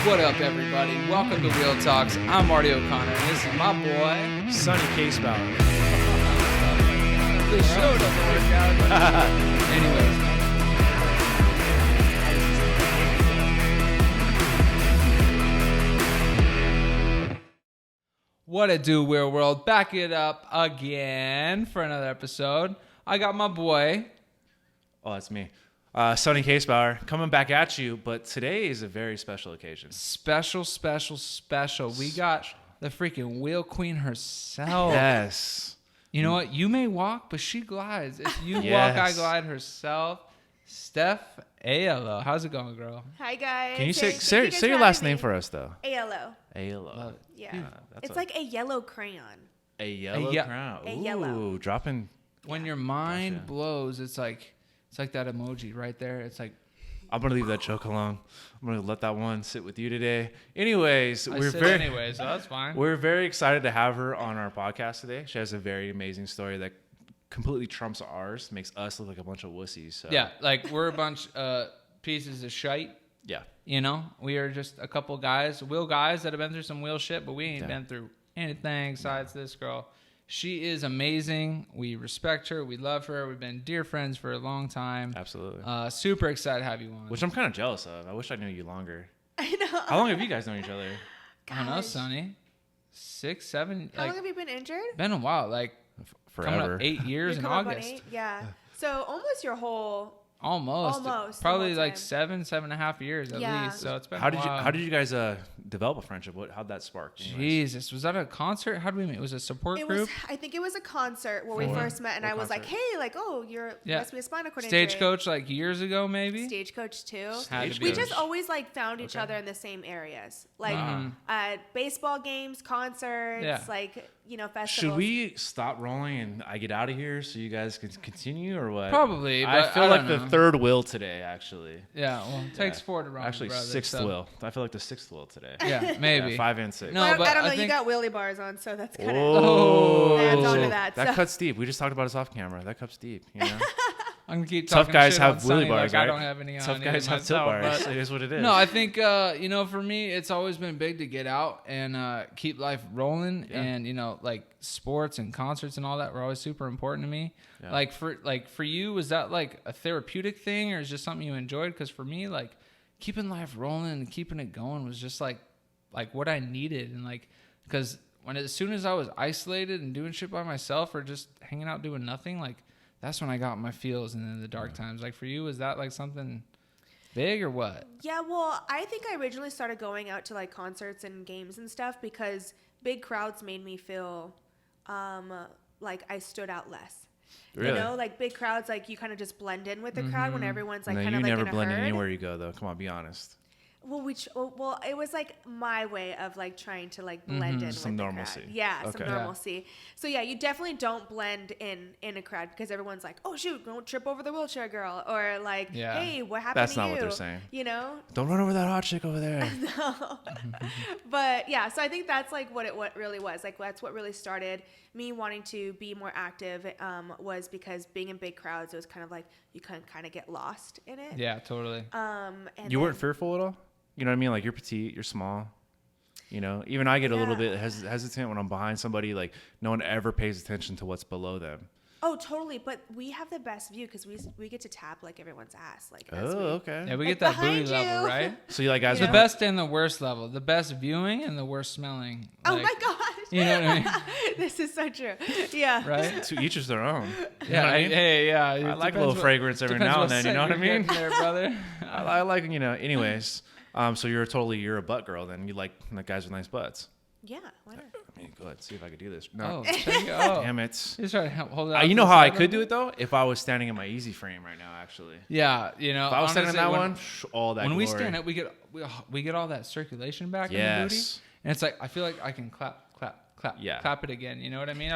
What up, everybody? Welcome to Real Talks. I'm Marty O'Connor, and this is my boy, Sonny Casebound. The show doesn't work out. Anyways. What it do, Real World? Back it up again for another episode. I got my boy. Oh, that's me. Sonny Casebound coming back at you, but today is a very special occasion. Special. We got the freaking wheel queen herself. Yes. You know what? You may walk, but she glides. If you Yes. walk, I glide herself. Steph Aiello. How's it going, girl? Hi, guys. Can you Thank say you guys your for last having name me. for us, though? Aiello. Aiello. Yeah. That's It's like a yellow crayon. a yellow crown. A Ooh, yellow. dropping. When your mind Gotcha. blows, it's like that emoji right there. It's like, I'm gonna leave that joke alone. I'm gonna let that one sit with you today. Anyways, so that's fine. we're very excited to have her on our podcast today. She has a very amazing story that completely trumps ours, makes us look like a bunch of wussies. So. Yeah, like we're a bunch pieces of shite. Yeah. You know, we are just a couple wheel guys that have been through some wheel shit, but we ain't been through anything besides this girl. She is amazing. We respect her. We love her. We've been dear friends for a long time. Absolutely. Super excited to have you on. Which I'm kind of jealous of. I wish I knew you longer. I know. How long have you guys known each other? I don't know, Sonny. 6, 7. How long have you been injured? Been a while. Like coming Forever. up 8 years in You're coming up on August. 8? Yeah. So almost your whole. Almost. Almost, the Probably whole like time. 7.5 years at Yeah. least. So it's been How a did while. you guys develop a friendship? How'd that spark? anyways? Jesus, was that a concert? How did we meet? It was a support It group? was. I think it was a concert where we first met, and What I was like, concert? "Hey, like, oh, you're must be a spinal cord injury." Stagecoach like years ago, maybe? Stagecoach too. Had to We be. just always like found each other in the same areas, like baseball games, concerts, Yeah. like festivals. Should we stop rolling and I get out of here so you guys can continue or what? Probably, I but feel I like don't the know. third wheel today, actually. Yeah, well, it takes 4 to run. Actually, brother, sixth so- wheel. I feel like the sixth wheel today. Yeah, maybe. Yeah, 5 and 6. No, Well, but I don't know. I You think- got wheelie bars on, so that's kind of. Oh, Adds on to that, That so. cuts deep. We just talked about this off camera. That cuts deep. You know, I'm gonna keep tough talking guys shit have on Sonny wheelie bars, like right? I don't have any on Tough either guys have tilt myself, bars. but- It is what it is. No, I think for me, it's always been big to get out and keep life rolling, Yeah. and like sports and concerts and all that were always super important to me. Yeah. Like for you, was that like a therapeutic thing, or is just something you enjoyed? Because for me, like keeping life rolling and keeping it going was just like what I needed, and because as soon as I was isolated and doing shit by myself or just hanging out doing nothing, like that's when I got my feels and in the dark times. Like for you, was that like something big or what? Yeah, well, I think I originally started going out to like concerts and games and stuff because big crowds made me feel like I stood out less. Really? You know, like big crowds, like you kind of just blend in with the crowd when everyone's like no, kind you of like never in a blend in herd. anywhere you go, though. Come on, be honest. Well, it was like my way of like trying to like blend in Some with normalcy. the crowd. Yeah, Okay. some normalcy. So yeah, you definitely don't blend in a crowd because everyone's like, "Oh shoot, don't trip over the wheelchair girl," or like, Yeah. "Hey, what happened That's to not you?" what they're saying. You know? Don't run over that hot chick over there. No. But yeah, so I think that's like what it really was. Like that's what really started me wanting to be more active. Was because being in big crowds, it was kind of like you can kind of get lost in it. Yeah, totally. And You weren't then- fearful at all? You know what I mean? Like, you're petite, you're small. You know, even I get a little Yeah. bit hesitant when I'm behind somebody. Like, no one ever pays attention to what's below them. Oh, totally. But we have the best view because we get to tap like everyone's ass. Like as Oh, we, okay. Yeah, we Like get that booty behind level, you. right? So you like guys The with best and the worst level. The best viewing and the worst smelling. Oh Like, my gosh. You know what I mean? This is so true. Yeah. Right? to each is their own. You Yeah, know what I mean? hey, yeah. I like a little fragrance every now and then, you know what I mean? There, brother. I like, anyways. So you're a butt girl then. You like guys with nice butts. Yeah. Why not? I mean, go ahead, see if I could do this. No. Oh, there you go. Damn it. You start hold it out You to know the how I side could of do it, though? If I was standing in my easy frame right now, actually. Yeah, If I was standing in that one, all that when glory. we stand up, we get all that circulation back in the booty, Yes. and it's like I feel like I can clap, Yeah. clap it again. You know what I mean?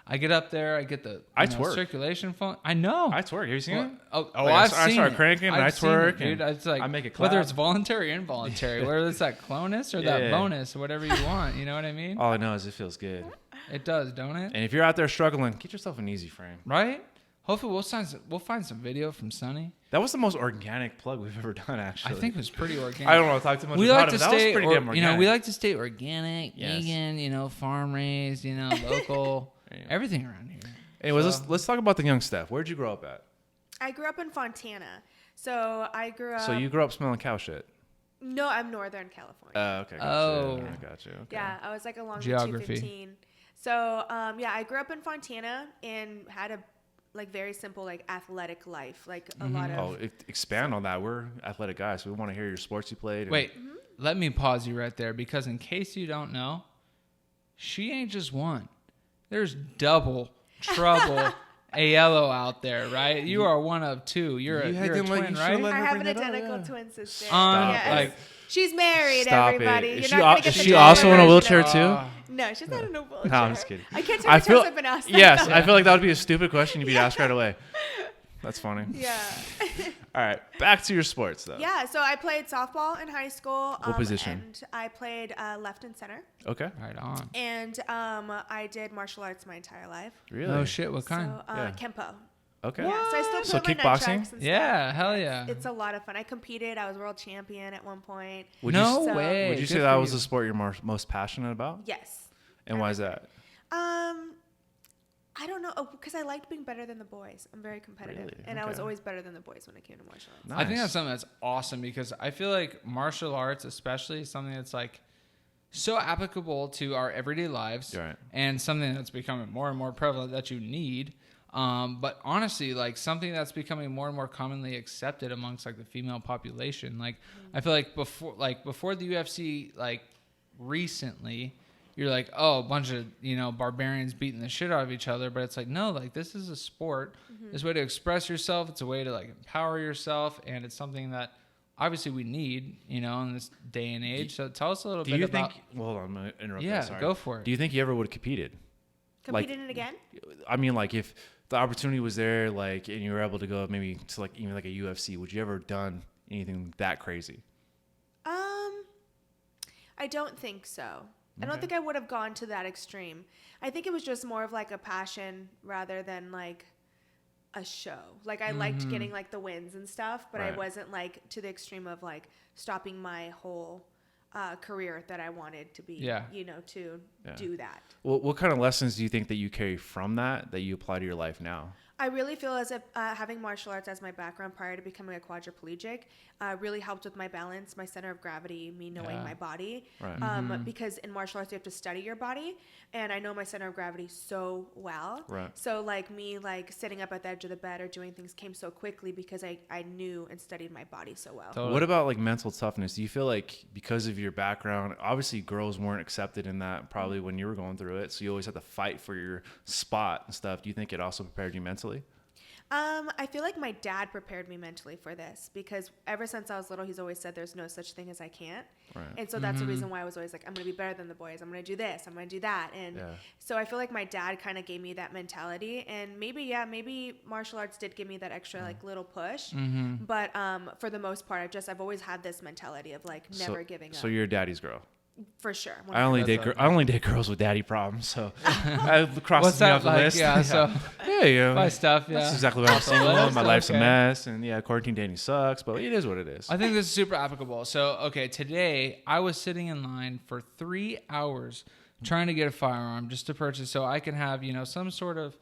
I get up there, I get the I twerk. circulation flowing. I know. I twerk. Have you seen it? Oh, Like, I've I seen start it. cranking and I've I seen twerk it, dude. and It's like I make it whether clap. it's voluntary or involuntary, whether it's that clonus or that Yeah. bonus, whatever you want. You know what I mean? All I know is it feels good. It does, don't it? And if you're out there struggling, get yourself an easy frame. Right? hopefully we'll find some video from Sonny. That was the most organic plug we've ever done, actually. I think it was pretty organic. I don't want to talk too much We about like it, to but that was stay, pretty damn organic. we like to stay organic, Yes. vegan, farm raised, local, Yeah. everything around here. Anyways, let's talk about the young Steph. Where'd you grow up at? I grew up in Fontana. So I grew up. So you grew up smelling cow shit. No, I'm Northern California. Okay. Gotcha. Oh. I got you. Okay. Yeah, I was like along Geography. the 215. So I grew up in Fontana and had a very simple athletic life, a lot of. Expand on that. We're athletic guys, so we want to hear your sports you played. Wait, let me pause you right there because in case you don't know, she ain't just one. There's double, trouble Aiello out there, right? You are one of two. You're a twin, right? I have an identical twin sister. Yes. She's married. Stop everybody. it. You're not gonna get Is the she dollar also in a version wheelchair of it. too? No, she's not in a wheelchair. No, I'm just kidding. I can't tell you times I've been asked that. Yes, I feel like that would be a stupid question you'd be asked right away. That's funny. Yeah. All right, back to your sports though. Yeah, so I played softball in high school. What position? And I played left and center. Okay. Right on. And I did martial arts my entire life. Really? Oh shit, what kind? So Yeah. Kempo. Okay. Yeah, so I still So play my kickboxing? nunchucks and stuff. Yeah, hell yeah. It's a lot of fun. I competed. I was world champion at one point. No So- way. Would you Good say for that was you. the sport you're most passionate about? Yes. And why is that? I don't know, because I liked being better than the boys. I'm very competitive, Really? and I was Okay. always better than the boys when it came to martial arts. Nice. I think that's something that's awesome because I feel like martial arts, especially, is something that's so applicable to our everyday lives, Right. and something that's becoming more and more prevalent that you need. But honestly, something that's becoming more and more commonly accepted amongst the female population. I feel like before the UFC, recently, you're oh, a bunch of barbarians beating the shit out of each other, but it's no, this is a sport. It's a way to express yourself. It's a way to empower yourself, and it's something that obviously we need, in this day and age. So tell us a little bit about. Well, hold on, I'm gonna interrupt. Yeah, that, sorry. go for it. Do you think you ever would have competed? Competed in it again? I mean, if the opportunity was there, and you were able to go maybe to even a UFC, would you ever done anything that crazy? I don't think so. I don't think I would have gone to that extreme. I think it was just more of a passion rather than a show. I liked getting the wins and stuff, but I Right. wasn't to the extreme of stopping my whole career that I wanted to be, to do that. Well, what kind of lessons do you think that you carry from that you apply to your life now? I really feel as if having martial arts as my background prior to becoming a quadriplegic really helped with my balance, my center of gravity, me knowing my body. Right. Because in martial arts, you have to study your body. And I know my center of gravity so well. Right. So me sitting up at the edge of the bed or doing things came so quickly because I knew and studied my body so well. Totally. What about mental toughness? Do you feel because of your background, obviously girls weren't accepted in that probably when you were going through it, so you always had to fight for your spot and stuff. Do you think it also prepared you mentally? I feel like my dad prepared me mentally for this because ever since I was little, he's always said there's no such thing as I can't. Right. And so that's the reason why I was always I'm going to be better than the boys. I'm going to do this. I'm going to do that. And so I feel like my dad kind of gave me that mentality. And maybe martial arts did give me that extra little push. But for the most part, I've always had this mentality of never giving up. So you're a daddy's girl. For sure. I only date girls with daddy problems, so I crosses What's me that off the like? list. Yeah, so My stuff. Yeah, that's exactly what I'm saying. My life's a Okay. mess, and quarantine dating sucks, but it is what it is. I think this is super applicable. So, okay, today I was sitting in line for 3 hours trying to get a firearm just to purchase so I can have, some sort of,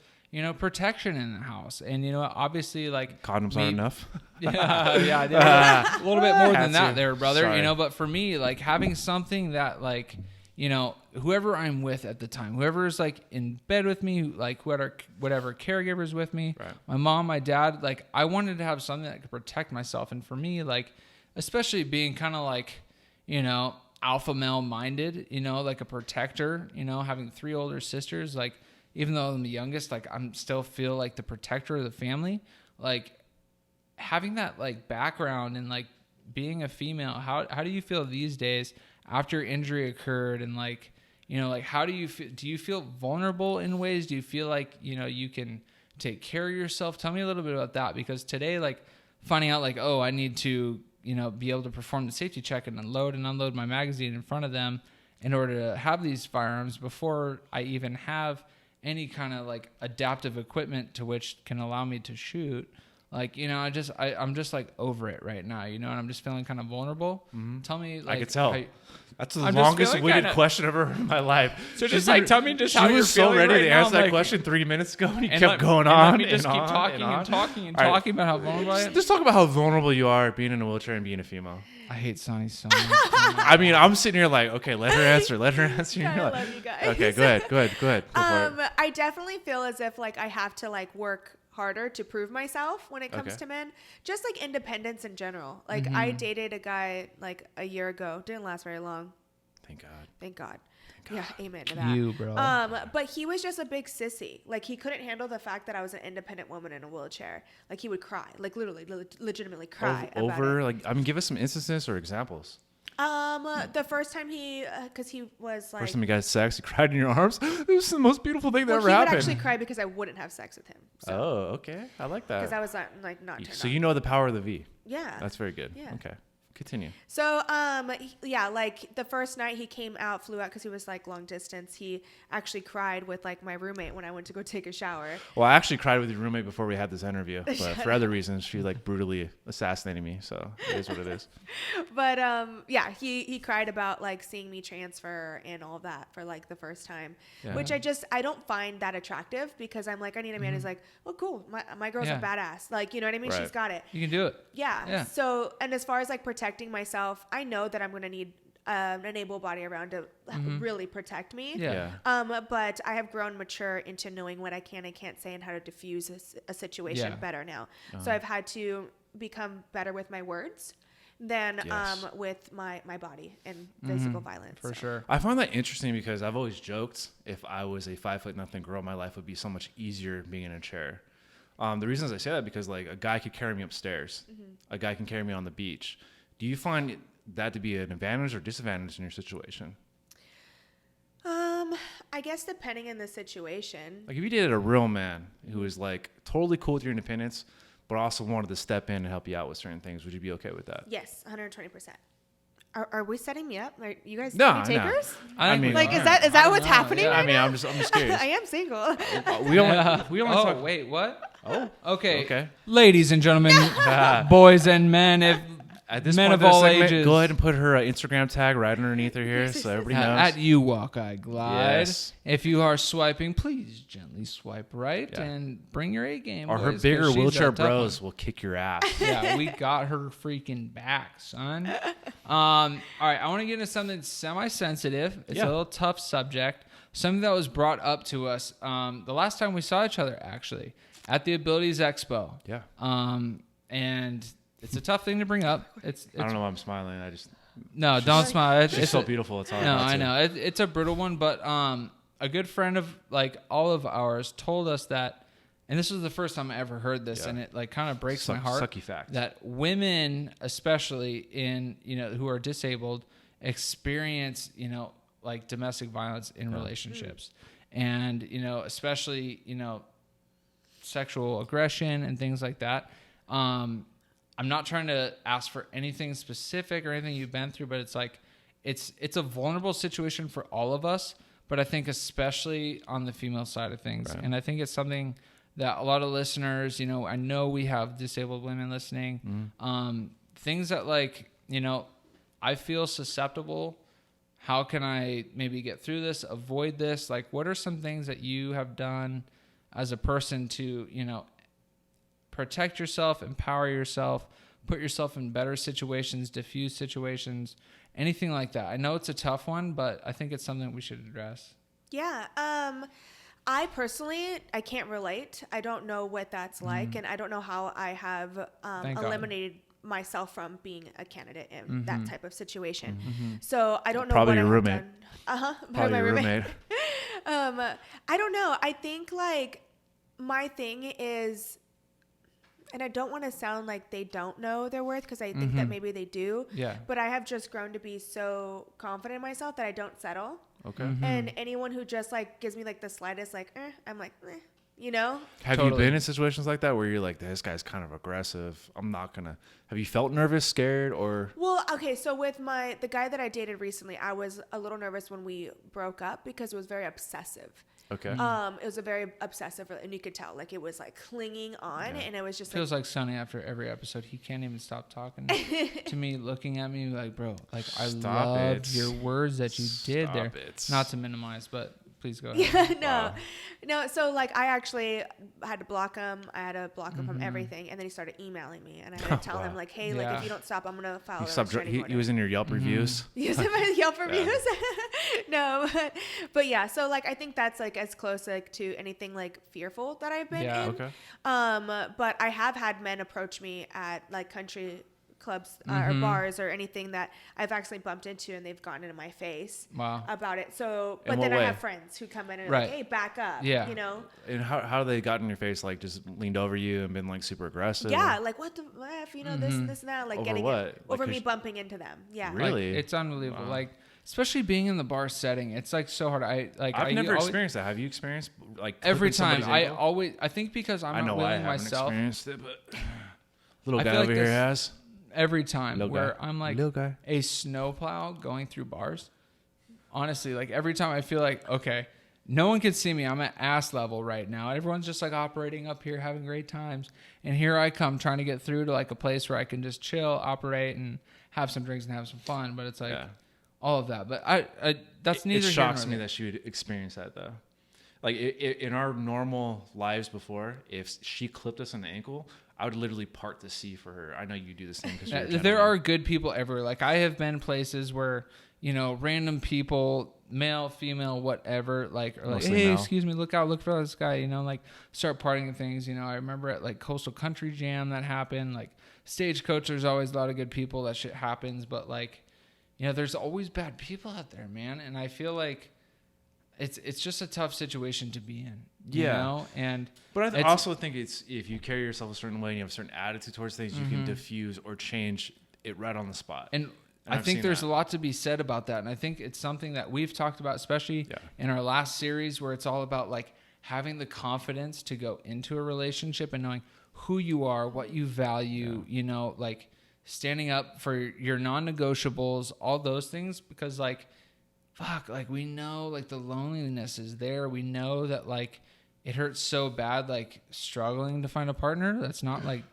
protection in the house. And, obviously, Condoms aren't enough. Yeah, I did. A little bit more Had than that to. there, brother. Sorry. But for me, having something that, whoever I'm with at the time, whoever's in bed with me, whatever caregivers with me, Right. my mom, my dad, I wanted to have something that could protect myself. And for me, especially being kind of alpha male minded, a protector, having 3 older sisters, even though I'm the youngest, I'm still feel like the protector of the family, having that background and being a female. How do you feel these days after your injury occurred? And how do you feel? Do you feel vulnerable in ways? Do you feel you can take care of yourself? Tell me a little bit about that, because today finding out oh, I need to be able to perform the safety check and load and unload my magazine in front of them in order to have these firearms before I even have any kind of like adaptive equipment to which can allow me to shoot. Like, you know, I'm just like over it right now, you know, and I'm just feeling kind of vulnerable. Tell me, like, I could tell. That's the I'm just longest feeling winded kinda- question I've ever heard in my life. So just like tell me just how she you're was so feeling ready right to now. answer that Like, question 3 minutes ago, and you and kept let- going and on let me just and keep on talking and and talking and All right. talking about how vulnerable I am. Just talk about how vulnerable you are being in a wheelchair and being a female. I hate Sonny so much. I mean, I'm sitting here like, okay, let her answer. Let her answer. I You're like, love you guys. okay, go ahead. Go for it. I definitely feel as if like I have to like work harder to prove myself when it comes Okay. to men. Just like independence in general. Like I dated a guy like a year ago. Didn't last very long. Thank God. Thank God. Yeah, amen to that. You, bro. But he was just a big sissy. Like he couldn't handle the fact that I was an independent woman in a wheelchair. Like he would cry, like literally, legitimately cry about Over, it. like, I mean, give us some instances or examples. The first time because he was like, First time you guys sex, you cried in your arms. It was the most beautiful thing that well, ever he would happened. actually cry because I wouldn't have sex with him. So, Oh, okay. I like that. because I was like not turned So on. you know the power of the V. Yeah. That's very good. Yeah. Okay. Continue. So, yeah, like the first night he flew out because he was like long distance. He actually cried with like my roommate when I went to go take a shower. Well, I actually cried with your roommate before we had this interview, but for other reasons, she like brutally assassinated me. So it is what it is. But yeah, he cried about like seeing me transfer and all that for like the first time, Yeah. which I don't find that attractive because I'm like, I need a man who's like, oh, cool. My girl's Yeah. a badass. Like, you know what I mean? Right. She's got it. You can do it. Yeah. Yeah. So, and as far as like protecting myself, I know that I'm going to need an able body around to really protect me. Yeah. But I have grown mature into knowing what I can and can't say and how to diffuse a situation Yeah. better now. So I've had to become better with my words than Yes. with my body and physical violence. For So. sure. I find that interesting because I've always joked if I was a 5'0" girl, my life would be so much easier being in a chair. The reasons I say that because like a guy could carry me upstairs, a guy can carry me on the beach. Do you find that to be an advantage or disadvantage in your situation? I guess depending on the situation. Like if you dated a real man who was like totally cool with your independence, but also wanted to step in and help you out with certain things, would you be okay with that? Yes, 120%. Are we setting me up? Are you guys No, any takers? I mean, Like, we is are. that I what's don't know. happening? Yeah. Right I mean, now? I'm just curious. I am single. we only we only Oh, talk. wait, what? Oh, Okay. okay. Ladies and gentlemen, boys and men, if At this men point of of the all segment, ages. go ahead and put her Instagram tag right underneath her here, so everybody knows. At you walk, I glide. Yes. If you are swiping, please gently swipe right Yeah. and bring your A game. or her boys, 'cause bigger she's wheelchair a tough bros will kick your ass. one. Yeah, we got her freaking back, son. All right, I want to get into something semi-sensitive. It's Yeah. a little tough subject. Something that was brought up to us the last time we saw each other, actually, at the Abilities Expo. Yeah. And it's a tough thing to bring up. It's I don't know why I'm smiling. I just No, don't smile. she's so beautiful. It's all No, about I you. know. It's a brutal one, but a good friend of like all of ours told us that, and this was the first time I ever heard this, Yeah. and it like kind of breaks my heart. Sucky fact. That women, especially in who are disabled, experience like domestic violence in relationships, and especially sexual aggression and things like that. I'm not trying to ask for anything specific or anything you've been through, but it's like it's a vulnerable situation for all of us, but I think especially on the female side of things. Right. And I think it's something that a lot of listeners, I know we have disabled women listening, things that like, I feel susceptible. How can I maybe get through this, avoid this? Like, what are some things that you have done as a person to, protect yourself, empower yourself, put yourself in better situations, diffuse situations, anything like that? I know it's a tough one, but I think it's something we should address. Yeah. I personally, I can't relate. I don't know what that's like, and I don't know how I have Thank God. eliminated myself from being a candidate in that type of situation. So I don't know Probably what your I have roommate. done. Probably Probably my your roommate. roommate. I don't know. I think like my thing is, and I don't want to sound like they don't know their worth because I think that maybe they do. Yeah. But I have just grown to be so confident in myself that I don't settle. Okay. And anyone who just like gives me like the slightest like, I'm like, you know? Have Totally. you been in situations like that where you're like, this guy's kind of aggressive, I'm not gonna, have you felt nervous, scared, or? Well, okay, so with the guy that I dated recently, I was a little nervous when we broke up because it was very obsessive. Okay. It was a very obsessive, and you could tell, like, it was like clinging on, and it was just Feels like Sonny after every episode. He can't even stop talking to me, looking at me like, bro, like, I love your words that you did there. Not to minimize, but please go ahead. Yeah, no. So like, I actually had to block him. I had to block him from everything, and then he started emailing me, and I had to tell him like, hey, like, if you don't stop, I'm gonna file a restraining order. He was in your Yelp reviews. He was in my Yelp reviews. No, but yeah. So like, I think that's like as close like to anything like fearful that I've been in. Okay. But I have had men approach me at like country clubs or bars or anything that I've actually bumped into, and they've gotten into my face about it. So, but then I have friends who come in and are like, hey, back up. Yeah. You know? And how they got in your face? Like, just leaned over you and been like super aggressive? Yeah. Like, what the F, you know, this and that. Like, Over getting what? it over Like, me bumping into them. Yeah. Really? Like, it's unbelievable. Like, especially being in the bar setting, it's like so hard. I've never experienced that. Have you experienced like every time? I think because I'm not willing haven't myself. Experienced it, but little guy feel like over here has. Every time Little where guy. I'm like Little guy. a snowplow going through bars. Honestly, like every time I feel like, okay, no one can see me. I'm at ass level right now. Everyone's just like operating up here, having great times. And here I come trying to get through to like a place where I can just chill, operate, and have some drinks and have some fun. But it's like all of that. But I that's neither. It shocks me that she would experience that though. Like in our normal lives before, if she clipped us on the ankle, I would literally part the sea for her. I know you do the same because you're a there are good people everywhere. Like I have been places where, you know, random people, male, female, whatever, like are like, hey, excuse me, look out, look for this guy, you know, like start partying things. You know, I remember at like Coastal Country Jam that happened. Like Stagecoach, there's always a lot of good people. That shit happens, but like, you know, there's always bad people out there, man. And I feel like it's just a tough situation to be in. You know? But I also think it's, if you carry yourself a certain way and you have a certain attitude towards things, you can diffuse or change it right on the spot. And I think there's a lot to be said about that. And I think it's something that we've talked about, especially in our last series, where it's all about like having the confidence to go into a relationship and knowing who you are, what you value, you know, like standing up for your non-negotiables, all those things, because like, fuck, like we know like the loneliness is there. We know that like it hurts so bad, like struggling to find a partner. That's not like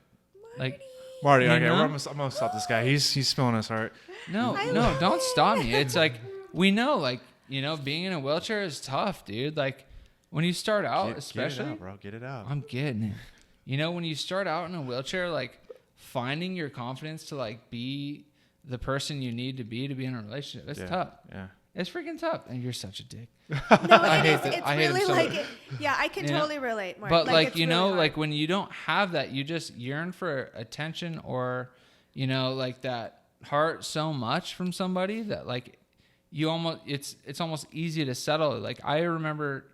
Marty, okay, I'm gonna stop this guy. He's spilling his heart. No, don't stop me. It's like, we know, like, you know, being in a wheelchair is tough, dude. Like when you start out, especially, get it out, bro. Get it out. I'm getting it. You know, when you start out in a wheelchair, like finding your confidence to like be the person you need to be in a relationship, it's tough. Yeah. It's freaking tough. And you're such a dick. No, it's really like, yeah, I can totally relate. Mark. But like you really know, hard. like when you don't have that, you just yearn for attention or, you know, like that heart so much from somebody that like you almost, it's almost easy to settle. Like I remember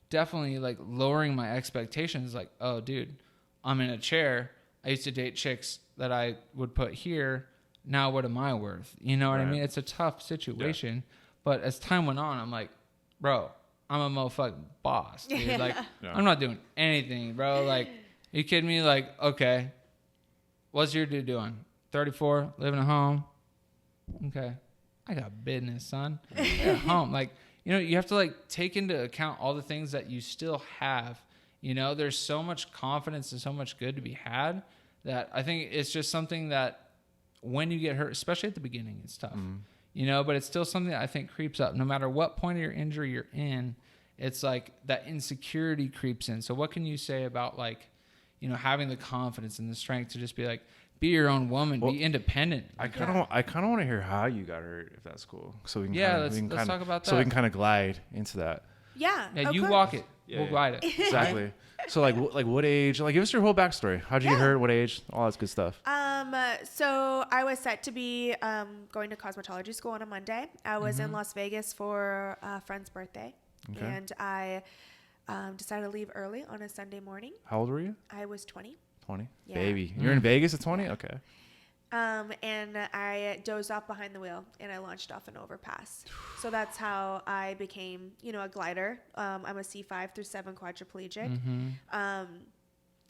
definitely like lowering my expectations. Like, oh dude, I'm in a chair. I used to date chicks that I would put here. Now what am I worth? You know what I mean? It's a tough situation. Yeah. But as time went on, I'm like, bro, I'm a motherfucking boss, dude. Like, I'm not doing anything, bro. Like, you kidding me? Like, okay, what's your dude doing? 34, living at home. Okay, I got business, son. At home. Like, you know, you have to like take into account all the things that you still have. You know, there's so much confidence and so much good to be had that I think it's just something that when you get hurt, especially at the beginning, it's tough. You know, but it's still something that I think creeps up. No matter what point of your injury you're in, it's like that insecurity creeps in. So what can you say about like, you know, having the confidence and the strength to just be like, be your own woman, be independent. I kind of want to hear how you got hurt, if that's cool. So we can let's talk about that. So we can kind of glide into that. Yeah. You walk it. We'll glide it. Exactly. So like what age? Like give us your whole backstory. How'd you get hurt? What age? All that good stuff. So I was set to be going to cosmetology school on a Monday. I was in Las Vegas for a friend's birthday, and I decided to leave early on a Sunday morning. How old were you? I was 20. 20. Yeah. Baby, you're in Vegas at 20. Okay. And I dozed off behind the wheel and I launched off an overpass. So that's how I became, a glider. I'm a C5 through 7 quadriplegic.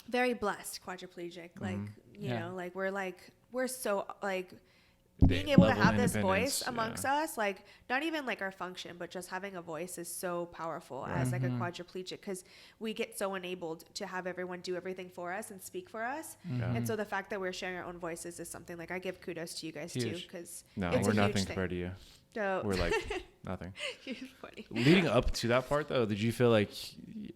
Very blessed quadriplegic. Like, we're so being able to Level have this independence, voice amongst us, like not even like our function, but just having a voice is so powerful as like a quadriplegic, because we get so enabled to have everyone do everything for us and speak for us. And so the fact that we're sharing our own voices is something like I give kudos to you guys too, because we're nothing compared to you. So we're like nothing. You're funny. Leading up to that part though, did you feel like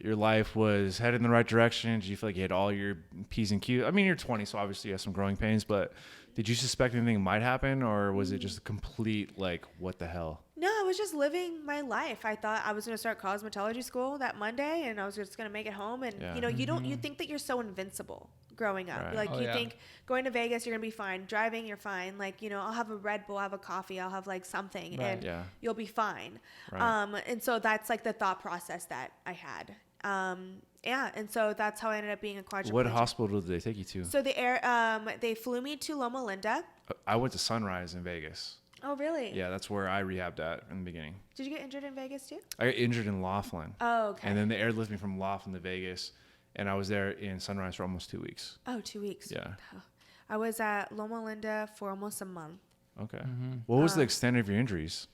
your life was headed in the right direction? Did you feel like you had all your P's and Q's? I mean, you're 20, so obviously you have some growing pains, but did you suspect anything might happen, or was it just a complete, like, what the hell? No, I was just living my life. I thought I was going to start cosmetology school that Monday, and I was just going to make it home. And, you think that you're so invincible growing up. Right. Like, think going to Vegas, you're going to be fine. Driving, you're fine. Like, I'll have a Red Bull, I'll have a coffee, I'll have, like, something, and you'll be fine. Right. And so that's, like, the thought process that I had. And so that's how I ended up being a quadriplegic. What hospital did they take you to? So they flew me to Loma Linda. I went to Sunrise in Vegas. Oh, really? Yeah, that's where I rehabbed at in the beginning. Did you get injured in Vegas too? I got injured in Laughlin. Oh, okay. And then they airlifted me from Laughlin to Vegas, and I was there in Sunrise for almost 2 weeks. Oh, 2 weeks. Yeah. Oh. I was at Loma Linda for almost a month. Okay. What was the extent of your injuries?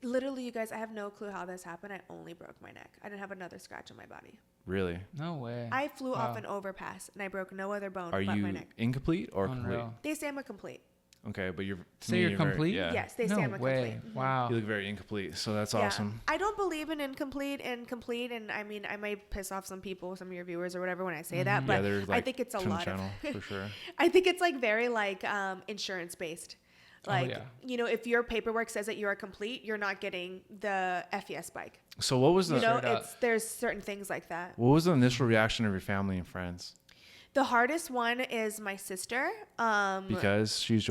Literally, you guys, I have no clue how this happened. I only broke my neck. I didn't have another scratch on my body. Really? No way. I flew off an overpass, and I broke no other bone Are but you my neck. incomplete or complete? They say I'm a complete. Okay, but you're... So you're complete? Yes, they say I'm a way. complete. Mm-hmm. Wow. You look very incomplete, so that's awesome. I don't believe in incomplete and complete, and I mean, I might piss off some people, some of your viewers or whatever when I say that, but I think it's a lot of... for sure. I think it's like very like insurance based. Like, if your paperwork says that you are complete, you're not getting the FES bike. So what was the... there's certain things like that. What was the initial reaction of your family and friends? The hardest one is my sister. Because she's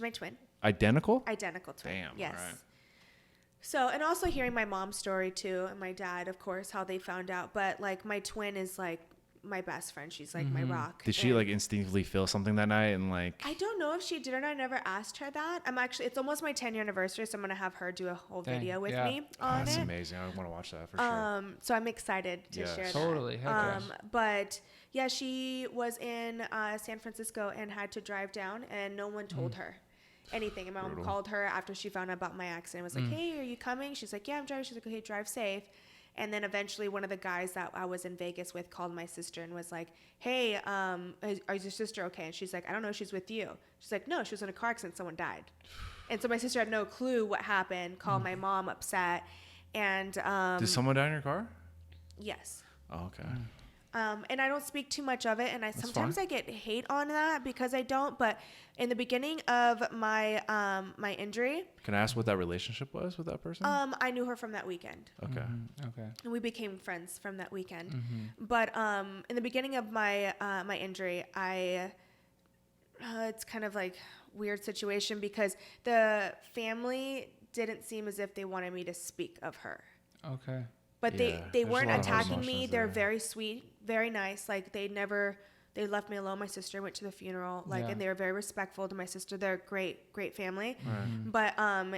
my twin. Identical? Identical twin. Damn. Yes. All right. So, and also hearing my mom's story too, and my dad, of course, how they found out. But like my twin is like my best friend. She's like my rock. Did she like instinctively feel something that night and like... I don't know if she did or not. I never asked her that. It's almost my 10-year anniversary, so I'm going to have her do a whole video with me on it. That's amazing. I want to watch that for sure. So I'm excited to share that. Totally. But yeah, she was in San Francisco and had to drive down, and no one told her anything. And my mom called her after she found out about my accident. Was like, hey, are you coming? She's like, yeah, I'm driving. She's like, okay, drive safe. And then eventually one of the guys that I was in Vegas with called my sister and was like, hey, is your sister okay? And she's like, I don't know, she's with you. She's like, no, she was in a car accident, someone died. And so my sister had no clue what happened, called my mom upset. And did someone die in your car? Yes. Oh, okay. And I don't speak too much of it, and sometimes fine. I get hate on that because I don't. But in the beginning of my my injury, can I ask what that relationship was with that person? I knew her from that weekend. Okay. Okay. And we became friends from that weekend. But in the beginning of my my injury, it's kind of like weird situation because the family didn't seem as if they wanted me to speak of her. Okay. But Yeah, they there's weren't a lot of attacking me. emotions They're there. very sweet, very nice. Like they left me alone. My sister went to the funeral, and they were very respectful to my sister. They're a great family. But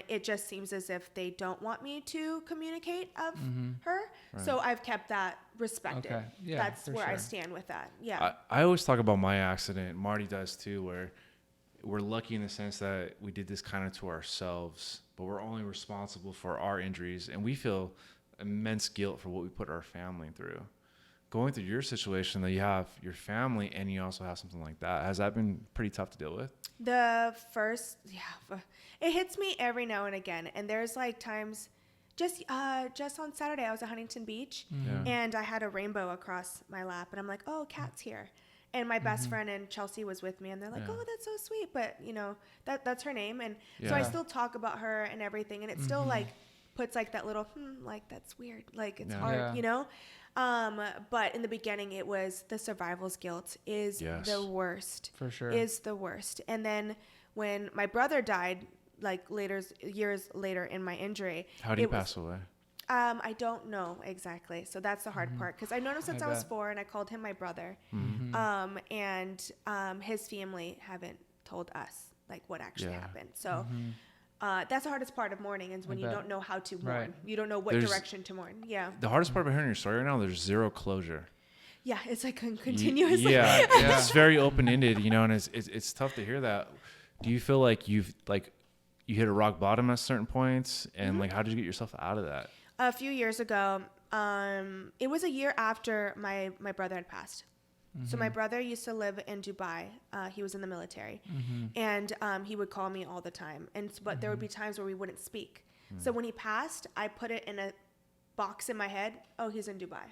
it just seems as if they don't want me to communicate of her. So I've kept that respected. Okay. Yeah, that's for where I sure. stand with that. Yeah. I always talk about my accident. Marty does too, where we're lucky in the sense that we did this kind of to ourselves, but we're only responsible for our injuries, and we feel immense guilt for what we put our family through. Going through your situation, that you have your family and you also have something like that, has that been pretty tough to deal with? It hits me every now and again, and there's like times just on Saturday I was at Huntington Beach and I had a rainbow across my lap, and I'm like, oh, Kat's here. And my best friend and Chelsea was with me, and they're like, oh, that's so sweet. But, that's her name. And so I still talk about her and everything. And it still, like, puts, like, that little, like, that's weird. Like, it's hard, But in the beginning, it was the survival's guilt is the worst. For sure. Is the worst. And then when my brother died, like, years later in my injury. How did he pass away? I don't know exactly. So that's the hard part, because I known him since I was 4, and I called him my brother. And his family haven't told us like what actually happened. So that's the hardest part of mourning is when you don't know how to mourn. Right. You don't know what direction to mourn. Yeah. The hardest part about hearing your story right now, there's zero closure. Yeah, it's like continuous. Yeah, it's very open-ended, you know, and it's tough to hear that. Do you feel like you hit a rock bottom at certain points, and like how did you get yourself out of that? A few years ago, it was a year after my brother had passed. So my brother used to live in Dubai. He was in the military, and he would call me all the time. But there would be times where we wouldn't speak. So when he passed, I put it in a box in my head. Oh, he's in Dubai.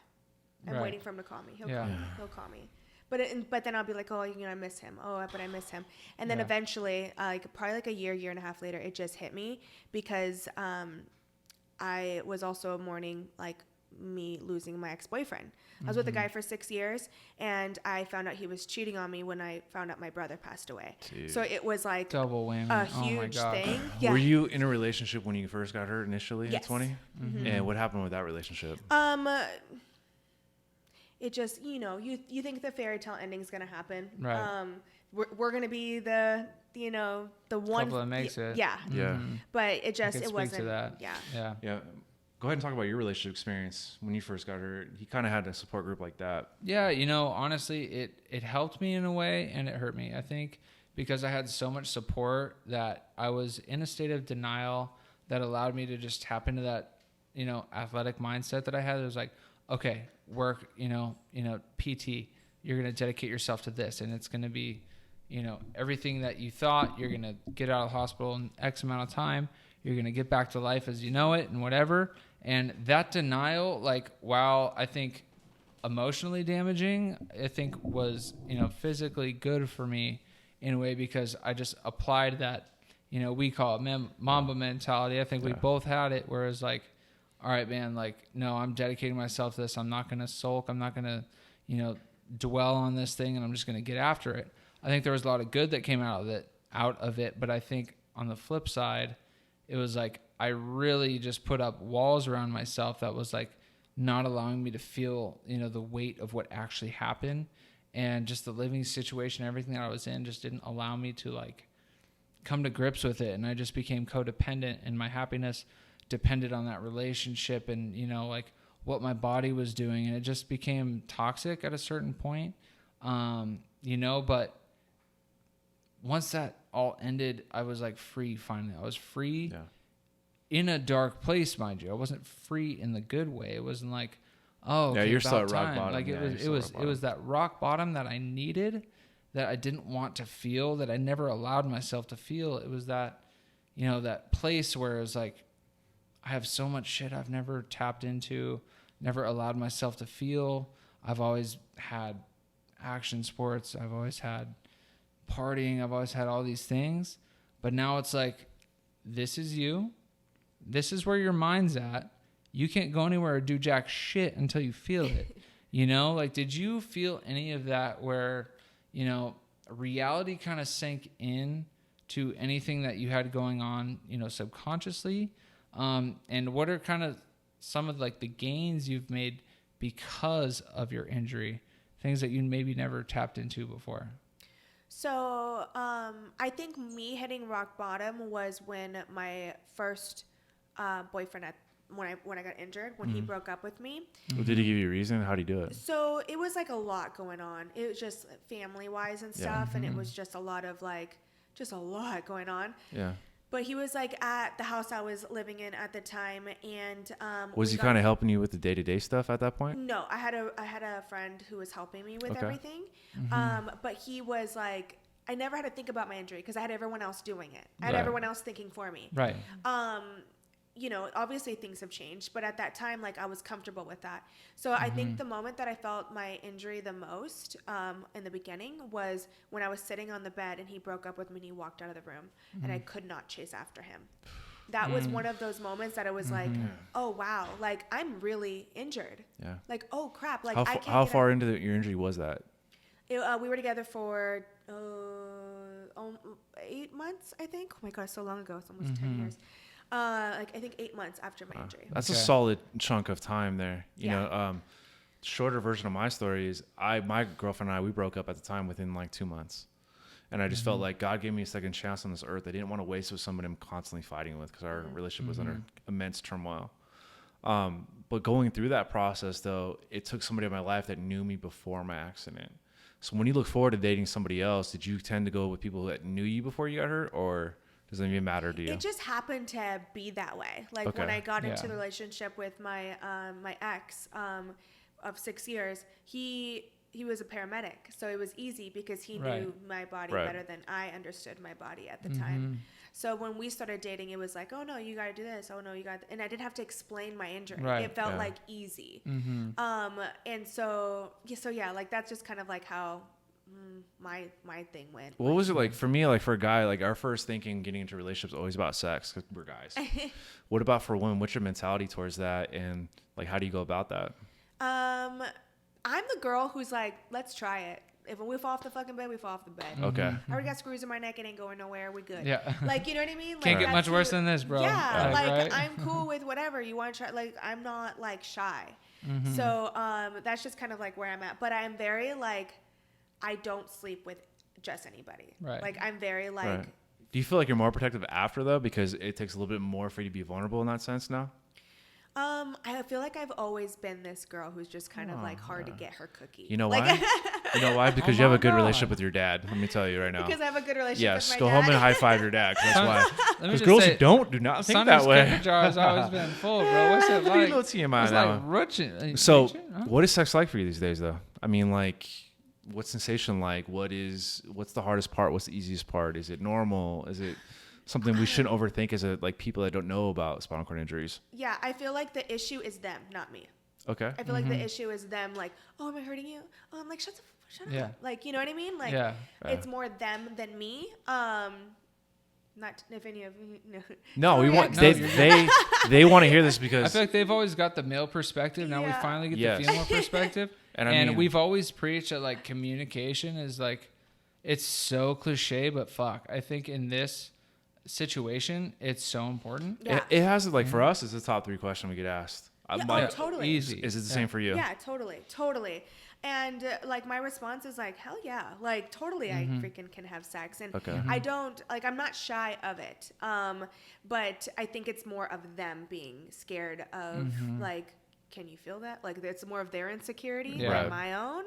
I'm waiting for him to call me. He'll call me. He'll call me. But then I'll be like, oh, you know, I miss him. Oh, but I miss him. And then eventually, probably like a year and a half later, it just hit me because I was also mourning like me losing my ex-boyfriend. I was with a guy for 6 years, and I found out he was cheating on me when I found out my brother passed away. Dude. So it was like double whammy. a huge thing. Were you in a relationship when you first got hurt initially at 20? And what happened with that relationship? It just, you know, you think the fairy tale ending is gonna happen. Right. We're gonna be the one couple that makes it. Yeah. Yeah. But it just it wasn't. to that. Yeah. Yeah. Go ahead and talk about your relationship experience when you first got hurt. You kind of had a support group like that. Yeah, you know, honestly, it helped me in a way and it hurt me. I think because I had so much support that I was in a state of denial that allowed me to just tap into that, you know, athletic mindset that I had. It was like, okay, work, you know, PT, you're going to dedicate yourself to this, and it's going to be, you know, everything that you thought. You're going to get out of the hospital in X amount of time. You're going to get back to life as you know it and whatever. And that denial, like, while I think emotionally damaging, I think was, you know, physically good for me in a way because I just applied that, you know, we call it Mamba mentality. I think we both had it, whereas like, all right, man, like, no, I'm dedicating myself to this. I'm not going to sulk. I'm not going to, you know, dwell on this thing, and I'm just going to get after it. I think there was a lot of good that came out of it. But I think on the flip side, it was like, I really just put up walls around myself that was like not allowing me to feel, you know, the weight of what actually happened, and just the living situation, everything that I was in just didn't allow me to like come to grips with it. And I just became codependent, and my happiness depended on that relationship and, you know, like what my body was doing. And it just became toxic at a certain point, you know, but once that all ended, I was like free finally. I was free in a dark place, mind you. I wasn't free in the good way. It wasn't like, oh, okay, you're still at time. rock bottom. Like it was that rock bottom that I needed, that I didn't want to feel, that I never allowed myself to feel. It was that, you know, that place where it was like, I have so much shit I've never tapped into, never allowed myself to feel. I've always had action sports. I've always had partying. I've always had all these things. But now it's like, this is you. This is where your mind's at. You can't go anywhere or do jack shit until you feel it. You know, like, did you feel any of that where, you know, reality kind of sank in to anything that you had going on, you know, subconsciously? And what are kind of some of like the gains you've made because of your injury, things that you maybe never tapped into before? So, I think me hitting rock bottom was when my first boyfriend when I got injured, when he broke up with me. Well, did he give you a reason? How did he do it? So it was like a lot going on. It was just family wise and stuff. And it was just a lot of like, just a lot going on. Yeah. But he was like at the house I was living in at the time, and was he kind of helping you with the day-to-day stuff at that point? No, I had a friend who was helping me with everything. But he was like, I never had to think about my injury because I had everyone else doing it. I had everyone else thinking for me. Right. You know, obviously things have changed, but at that time, like, I was comfortable with that. So I think the moment that I felt my injury the most in the beginning was when I was sitting on the bed and he broke up with me and he walked out of the room and I could not chase after him. That was one of those moments that I was like, oh, wow, like, I'm really injured. Yeah. Like, oh, crap. Like, how far into your injury was that? We were together for 8 months, I think. Oh, my God, so long ago. It's almost 10 years. Like, I think 8 months after my injury. That's a solid chunk of time there. You know, shorter version of my story is my girlfriend and I, we broke up at the time within like 2 months. And I just felt like God gave me a second chance on this earth. I didn't want to waste it with somebody I'm constantly fighting with because our relationship was under immense turmoil. But going through that process, though, it took somebody in my life that knew me before my accident. So when you look forward to dating somebody else, did you tend to go with people that knew you before you got hurt, or does it even matter to you? It just happened to be that way. Like when I got into the relationship with my my ex of 6 years, he was a paramedic, so it was easy because he knew my body better than I understood my body at the time. So when we started dating, it was like, oh no, you got to do this. Oh no, you got, and I didn't have to explain my injury. It felt like easy. And so like that's just kind of like how my thing went. What was it like for me? Like for a guy, like our first thinking getting into relationships is always about sex because we're guys. What about for women? What's your mentality towards that, and like how do you go about that? I'm the girl who's like, let's try it. If we fall off the fucking bed, we fall off the bed. Okay. I already got screws in my neck. It ain't going nowhere. We good. Yeah. Like, you know what I mean? Like, can't get much worse than this, bro. Yeah. Like right? I'm cool with whatever you want to try. Like, I'm not like shy. So, that's just kind of like where I'm at. But I'm very like, I don't sleep with just anybody. Right. Like, I'm very like. Right. Do you feel like you're more protective after though? Because it takes a little bit more for you to be vulnerable in that sense now? I feel like I've always been this girl who's just kind of like hard to get her cookie. You know like, why? You know why? Because you have a good relationship with your dad. Let me tell you right now. Because I have a good relationship yes, with my go dad. home and high five your dad. That's why. Because girls who do not think Sonny's that way. cookie jar has always been full, bro. What's it like? No TMI it's now. like rich. So, what is sex like for you these days, though? I mean, like, what's sensation like? What's the hardest part? What's the easiest part? Is it normal? Is it something we shouldn't overthink as like people that don't know about spinal cord injuries? Yeah, I feel like the issue is them, not me. Okay. I feel like the issue is them, like, oh, am I hurting you? Oh, I'm like, shut up. Like, you know what I mean? Like, it's more them than me. Not if any of you know. No, we want they want to hear this because I feel like they've always got the male perspective. Now we finally get the female perspective. And I mean, we've always preached that like communication is like, it's so cliche, but fuck, I think in this situation, it's so important. Yeah. It has like for us, it's the top 3 question we get asked. Yeah, totally. Easy. Is it the same for you? Yeah, totally. And like my response is like, hell yeah, like totally, I freaking can have sex, and I don't like, I'm not shy of it. But I think it's more of them being scared of like, can you feel that? Like it's more of their insecurity than my own,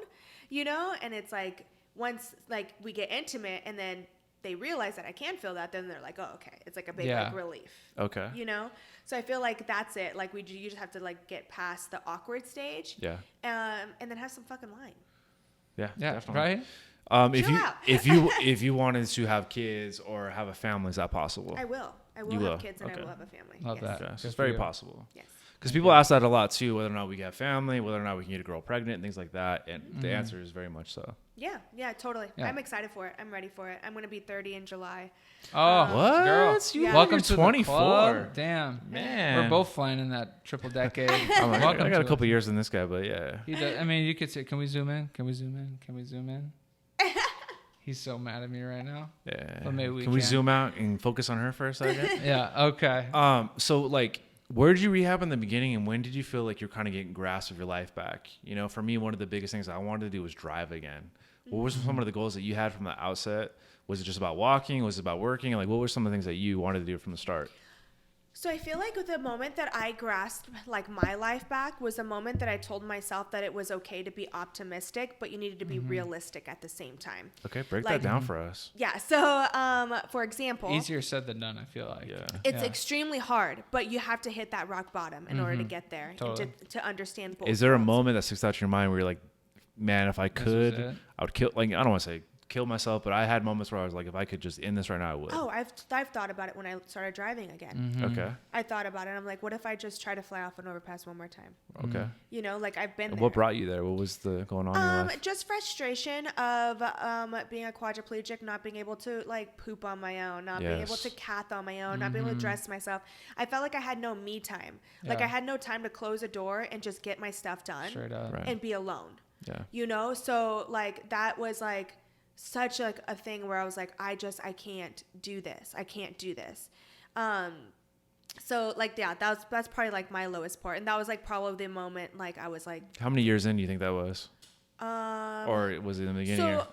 you know. And it's like once like we get intimate, and then they realize that I can feel that, then they're like, oh, okay. It's like a big like relief. Okay. You know? So I feel like that's it. Like you just have to like get past the awkward stage. Yeah. And then have some fucking wine. Yeah. Definitely. Right? If you wanted to have kids or have a family, is that possible? I will have kids and I will have a family. Love that. Okay. So it's very possible. Yes. Because people ask that a lot too, whether or not we have family, whether or not we can get a girl pregnant, and things like that. And the answer is very much so. Yeah, totally. Yeah. I'm excited for it. I'm ready for it. I'm going to be 30 in July. Oh, what? Girl. Welcome to 24. Damn. Man. We're both flying in that triple decade. I got a couple years in this guy, but yeah. He does, I mean, you could say, can we zoom in? Can we zoom in? Can we zoom in? He's so mad at me right now. Yeah. But maybe can we zoom out and focus on her for a second? Yeah, okay. So like, where did you rehab in the beginning, and when did you feel like you're kind of getting grasp of your life back? You know, for me, one of the biggest things I wanted to do was drive again. What were some of the goals that you had from the outset? Was it just about walking? Was it about working? Like, what were some of the things that you wanted to do from the start? So I feel like the moment that I grasped like my life back was the moment that I told myself that it was okay to be optimistic, but you needed to be realistic at the same time. Okay, break that down for us. Yeah. So, for example, easier said than done, I feel like. Yeah. It's extrememly hard, but you have to hit that rock bottom in order to get there and to understand both. Is there a moment that sticks out in your mind where you're like, man, if I could, I would kill, like, I don't want to say kill myself, but I had moments where I was like, if I could just end this right now, I would. Oh, I've thought about it when I started driving again. Okay. I thought about it. I'm like, what if I just try to fly off an overpass one more time? Okay. You know, like I've been there. What brought you there? What was going on in your life? Just frustration of being a quadriplegic, not being able to like poop on my own, not being able to cath on my own, not being able to dress myself. I felt like I had no me time. Like I had no time to close a door and just get my stuff done and be alone. Yeah. You know, so like that was like such like a thing where I was like, I can't do this. I can't do this. So like, yeah, that's probably like my lowest part. And that was like probably the moment, like I was like, how many years in do you think that was? Or was it in the beginning? So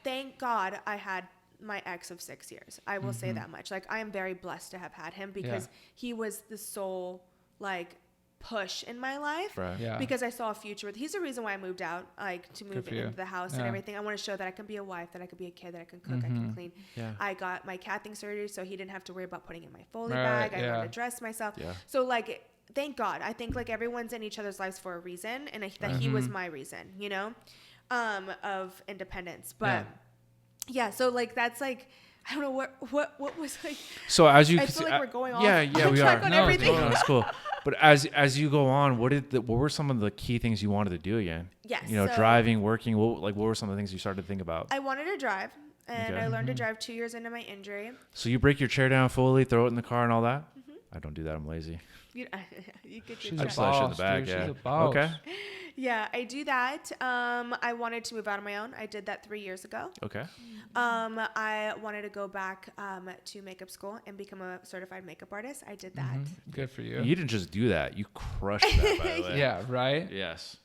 thank God I had my ex of 6 years. I will say that much. Like, I am very blessed to have had him because he was the sole, like, push in my life. Right. Yeah. Because I saw a future with. He's the reason why I moved out, like, to move into the house and everything. I want to show that I can be a wife, that I can be a kid, that I can cook, I can clean. Yeah. I got my cathing surgery, so he didn't have to worry about putting in my Foley bag. I learned to dress myself. Yeah. So, like, thank God. I think, like, everyone's in each other's lives for a reason, and that he was my reason, you know, of independence. But yeah, so, like, that's like, I don't know what was like. So as you, I feel like we're going off. Yeah, we are. On everything. No, that's cool. But as you go on, what were some of the key things you wanted to do again? Yes. You know, driving, working. What were some of the things you started to think about? I wanted to drive, and I learned to drive 2 years into my injury. So you break your chair down fully, throw it in the car, and all that. I don't do that. I'm lazy. You could She's I a just let shit in the boss, back. dude. Yeah. She's a boss. Okay. Yeah, I do that. I wanted to move out on my own. I did that 3 years ago. Okay. I wanted to go back to makeup school and become a certified makeup artist. I did that. Good for you. You didn't just do that. You crushed that, by the way. Yeah, right? Yes.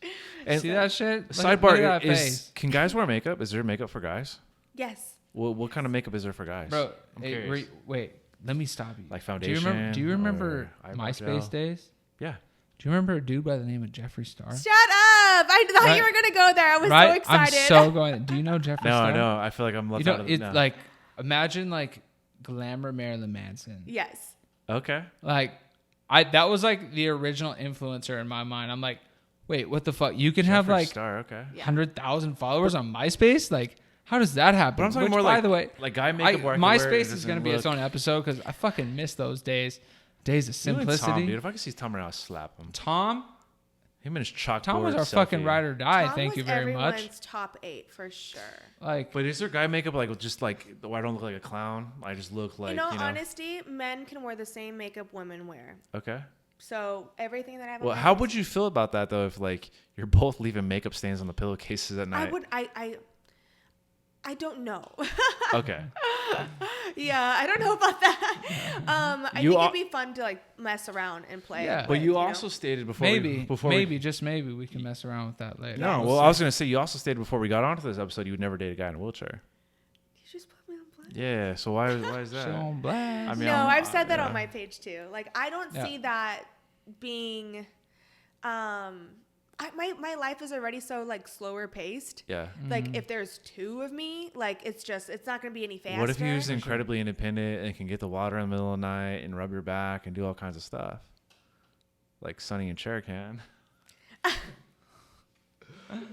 See that shit? Sidebar is, can guys wear makeup? Is there makeup for guys? Yes. What kind of makeup is there for guys? Bro, I'm hey, curious. wait, let me stop you. Like foundation? Do you remember or eyebrow MySpace gel? days? Yeah. Do you remember a dude by the name of Jeffree Star? Shut up! I thought Right. you were gonna go there. I was so I'm excited. so going. Do you know Jeffree No, Star? I know. I feel like I'm left You know, out of it's no. like, imagine like glamour Marilyn Manson. Yes. Okay. Like, that was like the original influencer in my mind. I'm like, wait, what the fuck? You can have Jeffree like Star, okay. 100,000 followers on MySpace? Like, how does that happen? But I'm talking Which, more by like, the way, like guy makeup where I can wear it, MySpace it is going to doesn't be its look- own episode because I fucking miss those days. Days of You and simplicity. Tom, dude. If I could see Tom right now, I'd slap him. Tom Him and his chalkboard was our selfie. fucking ride or die. Tom Thank was you very much. everyone's top 8 for sure. Like, But is there guy makeup like just like where I don't look like a clown? I just look like In all honesty, men can wear the same makeup women wear. Okay. So everything that I have. Well, how would you feel about that though? If like you're both leaving makeup stains on the pillowcases at night? I don't know. Okay. Yeah, I don't know about that. I think it'd be fun to like mess around and play. Yeah. But you also stated before just maybe we can mess around with that later. No, We'll well, see. I was gonna say you also stated before we got onto this episode you would never date a guy in a wheelchair. You just put me on blast. Yeah. So why is that? So on blast. I mean, No, I'm- I've said that yeah. on my page too. Like I don't see that being my life is already so like slower paced. Yeah. Like if there's 2 of me, like it's not gonna be any faster. What if he was incredibly independent and can get the water in the middle of the night and rub your back and do all kinds of stuff, like Sonny and Cher can?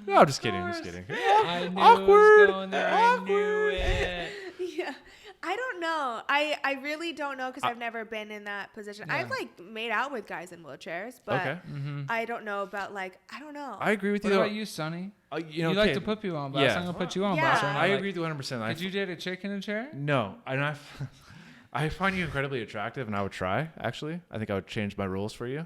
No, I'm just kidding. Just kidding. I knew Awkward. it was going there. I knew it. Yeah. I don't know. I really don't know because I've never been in that position. Yeah. I've like made out with guys in wheelchairs, but Okay. I don't know about like I don't know. I agree with What you. about you, Sonny? You like to put people on blast. Yeah. I'm gonna put you on Yeah. blast right now. I Like, agree with you 100%. Did you date a chick in a chair? No, and I find you incredibly attractive, and I would try. Actually, I think I would change my rules for you.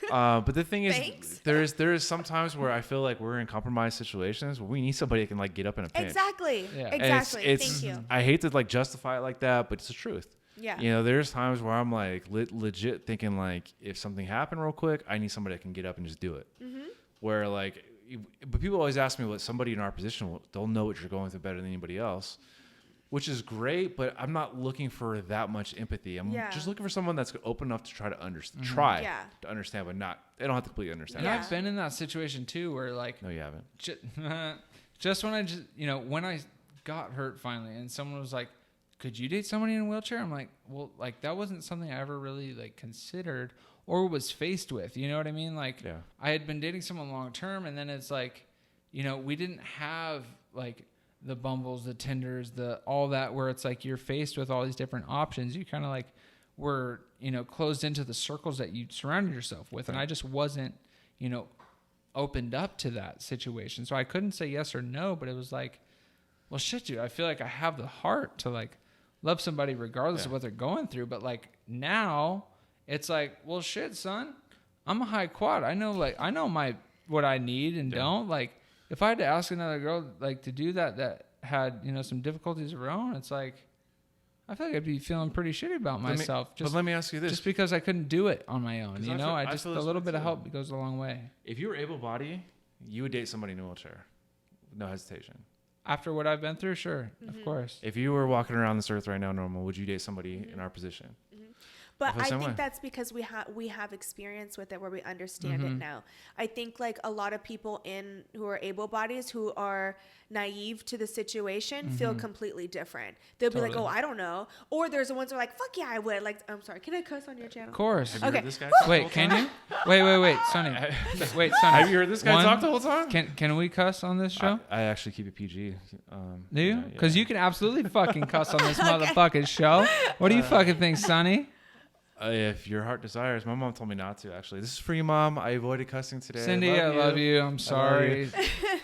But the thing is, Thanks. there is some times where I feel like we're in compromised situations where we need somebody that can like get up in a pinch. Exactly. Yeah. And Exactly. It's, Thank you. I hate to like justify it like that, but it's the truth. Yeah. You know, there's times where I'm like legit thinking like if something happened real quick, I need somebody that can get up and just do it. Mm-hmm. Where like, but people always ask me what somebody in our position, they'll know what you're going through better than anybody else, which is great. But I'm not looking for that much empathy. I'm just looking for someone that's open enough to try to understand, to understand, but not. They don't have to completely understand. And Yeah. I've been in that situation too, where like No, you haven't. just when when I got hurt finally, and someone was like, "Could you date somebody in a wheelchair?" I'm like, "Well, like that wasn't something I ever really like considered or was faced with." You know what I mean? Like, Yeah. I had been dating someone long term, and then it's like, we didn't have like the Bumbles, the Tinders, the all that, where it's like you're faced with all these different options. You kind of like were closed into the circles that you surrounded yourself with, and I just wasn't opened up to that situation, so I couldn't say yes or no. But it was like, well, shit, dude, I feel like I have the heart to like love somebody regardless of what they're going through. But like now it's like, well, shit, son, I'm a high quad. I know my what I need and don't. Like if I had to ask another girl like to do that had some difficulties of her own, it's like I feel like I'd be feeling pretty shitty about myself. But let me ask you this: just because I couldn't do it on my own, I just feel a this little way bit of too. help goes a long way. if you were able-bodied, you would date somebody in a wheelchair. No hesitation. After what I've been through, sure, of course. If you were walking around this earth right now, normal, would you date somebody in our position? But I think that's because we have experience with it where we understand it now. I think like a lot of people who are able bodies who are naive to the situation feel completely different. They'll be like, oh, I don't know. Or there's the ones who are like, fuck yeah, I would. Like, I'm sorry, can I cuss on your channel? Of course. Have you heard this guy Wait, can you? Wait, Sonny. Wait, Sonny. Have you heard this guy talk the whole time? Can we cuss on this show? I actually keep it PG. Do you? Because you can absolutely fucking cuss on this motherfucking show. What do you fucking think, Sonny? If your heart desires. My mom told me not to, actually. This is for you, Mom. I avoided cussing today. Cindy, I love you. I'm sorry.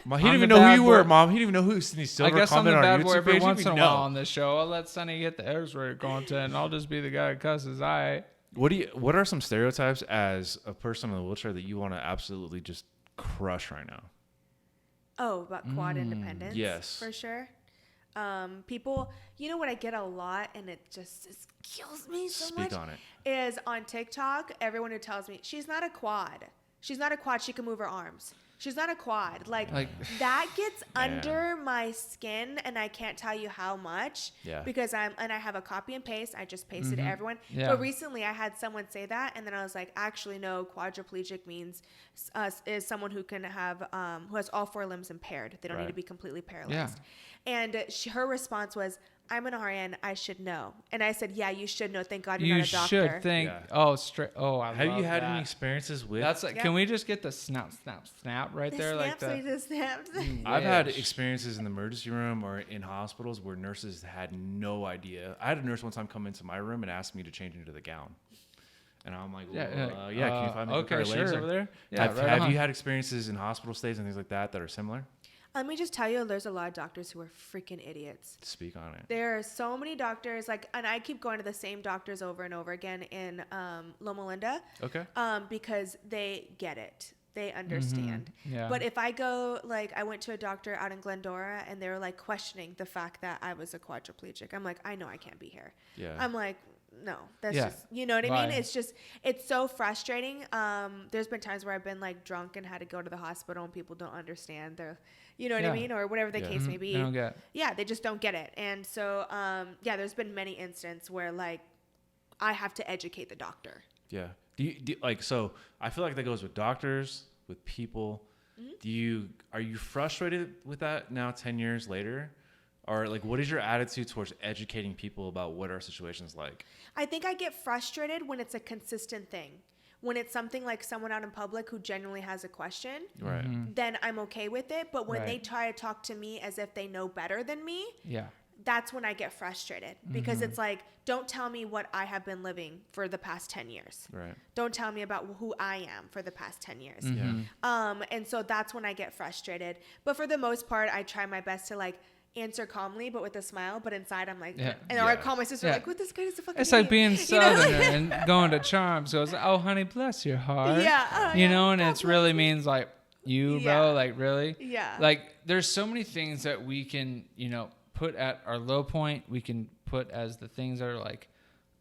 Mom, he didn't even know who you were, Mom. He didn't even know who Cindy Silver. I guess I'm the bad boy every page. once in a while on this show. I'll let Sonny get the X-rated content. I'll just be the guy who cusses. What are some stereotypes as a person in a wheelchair that you want to absolutely just crush right now? Oh, about quad independence? Yes. For sure. People, what I get a lot, and it just kills me so much. Speak on it. Is on TikTok, everyone who tells me she's not a quad. She's not a quad. She can move her arms. She's not a quad. Like that gets under my skin, and I can't tell you how much. Yeah. Because I have a copy and paste. I just pasted to everyone. Yeah. But recently, I had someone say that, and then I was like, actually, no. Quadriplegic means is someone who can have who has all 4 limbs impaired. They don't need to be completely paralyzed. Yeah. And her response was, I'm an RN. I should know. And I said, yeah, you should know. Thank God you're not a doctor. You should think. Yeah. Oh, straight. Oh, I love that. Have you had any experiences with? That's like. Can we just get the snap right there, like that? The snaps. I've had experiences in the emergency room or in hospitals where nurses had no idea. I had a nurse one time come into my room and ask me to change into the gown. And I'm like, can you find me a pair of legs over there? Yeah, have you had experiences in hospital stays and things like that are similar? Let me just tell you, there's a lot of doctors who are freaking idiots. Speak on it. There are so many doctors, and I keep going to the same doctors over and over again in Loma Linda. Okay. Because they get it. They understand. Yeah. But if I go, I went to a doctor out in Glendora, and they were, questioning the fact that I was a quadriplegic. I'm like, I know I can't be here. Yeah. I'm like, no, that's just, you know what I mean? It's just, it's so frustrating. There's been times where I've been drunk and had to go to the hospital and people don't understand. They're, you know what I mean? Or whatever the case may be. They don't get it. Yeah, they just don't get it. And so, there's been many instances where I have to educate the doctor. Yeah. So I feel like that goes with doctors, with people. Are you frustrated with that now 10 years later? Or what is your attitude towards educating people about what our situation's like? I think I get frustrated when it's a consistent thing. When it's something like someone out in public who genuinely has a question, right? Then I'm okay with it. But when they try to talk to me as if they know better than me, that's when I get frustrated. Because it's like, don't tell me what I have been living for the past 10 years. Right. Don't tell me about who I am for the past 10 years. And so that's when I get frustrated. But for the most part, I try my best to answer calmly, but with a smile. But inside, I'm like, or I call my sister, what this guy is a fucking It's idiot. like being Southern and going to Charms. Goes, oh, honey, bless your heart. Yeah. And it really means bro, really. Yeah. There's so many things that we can, put at our low point. We can put as the things that are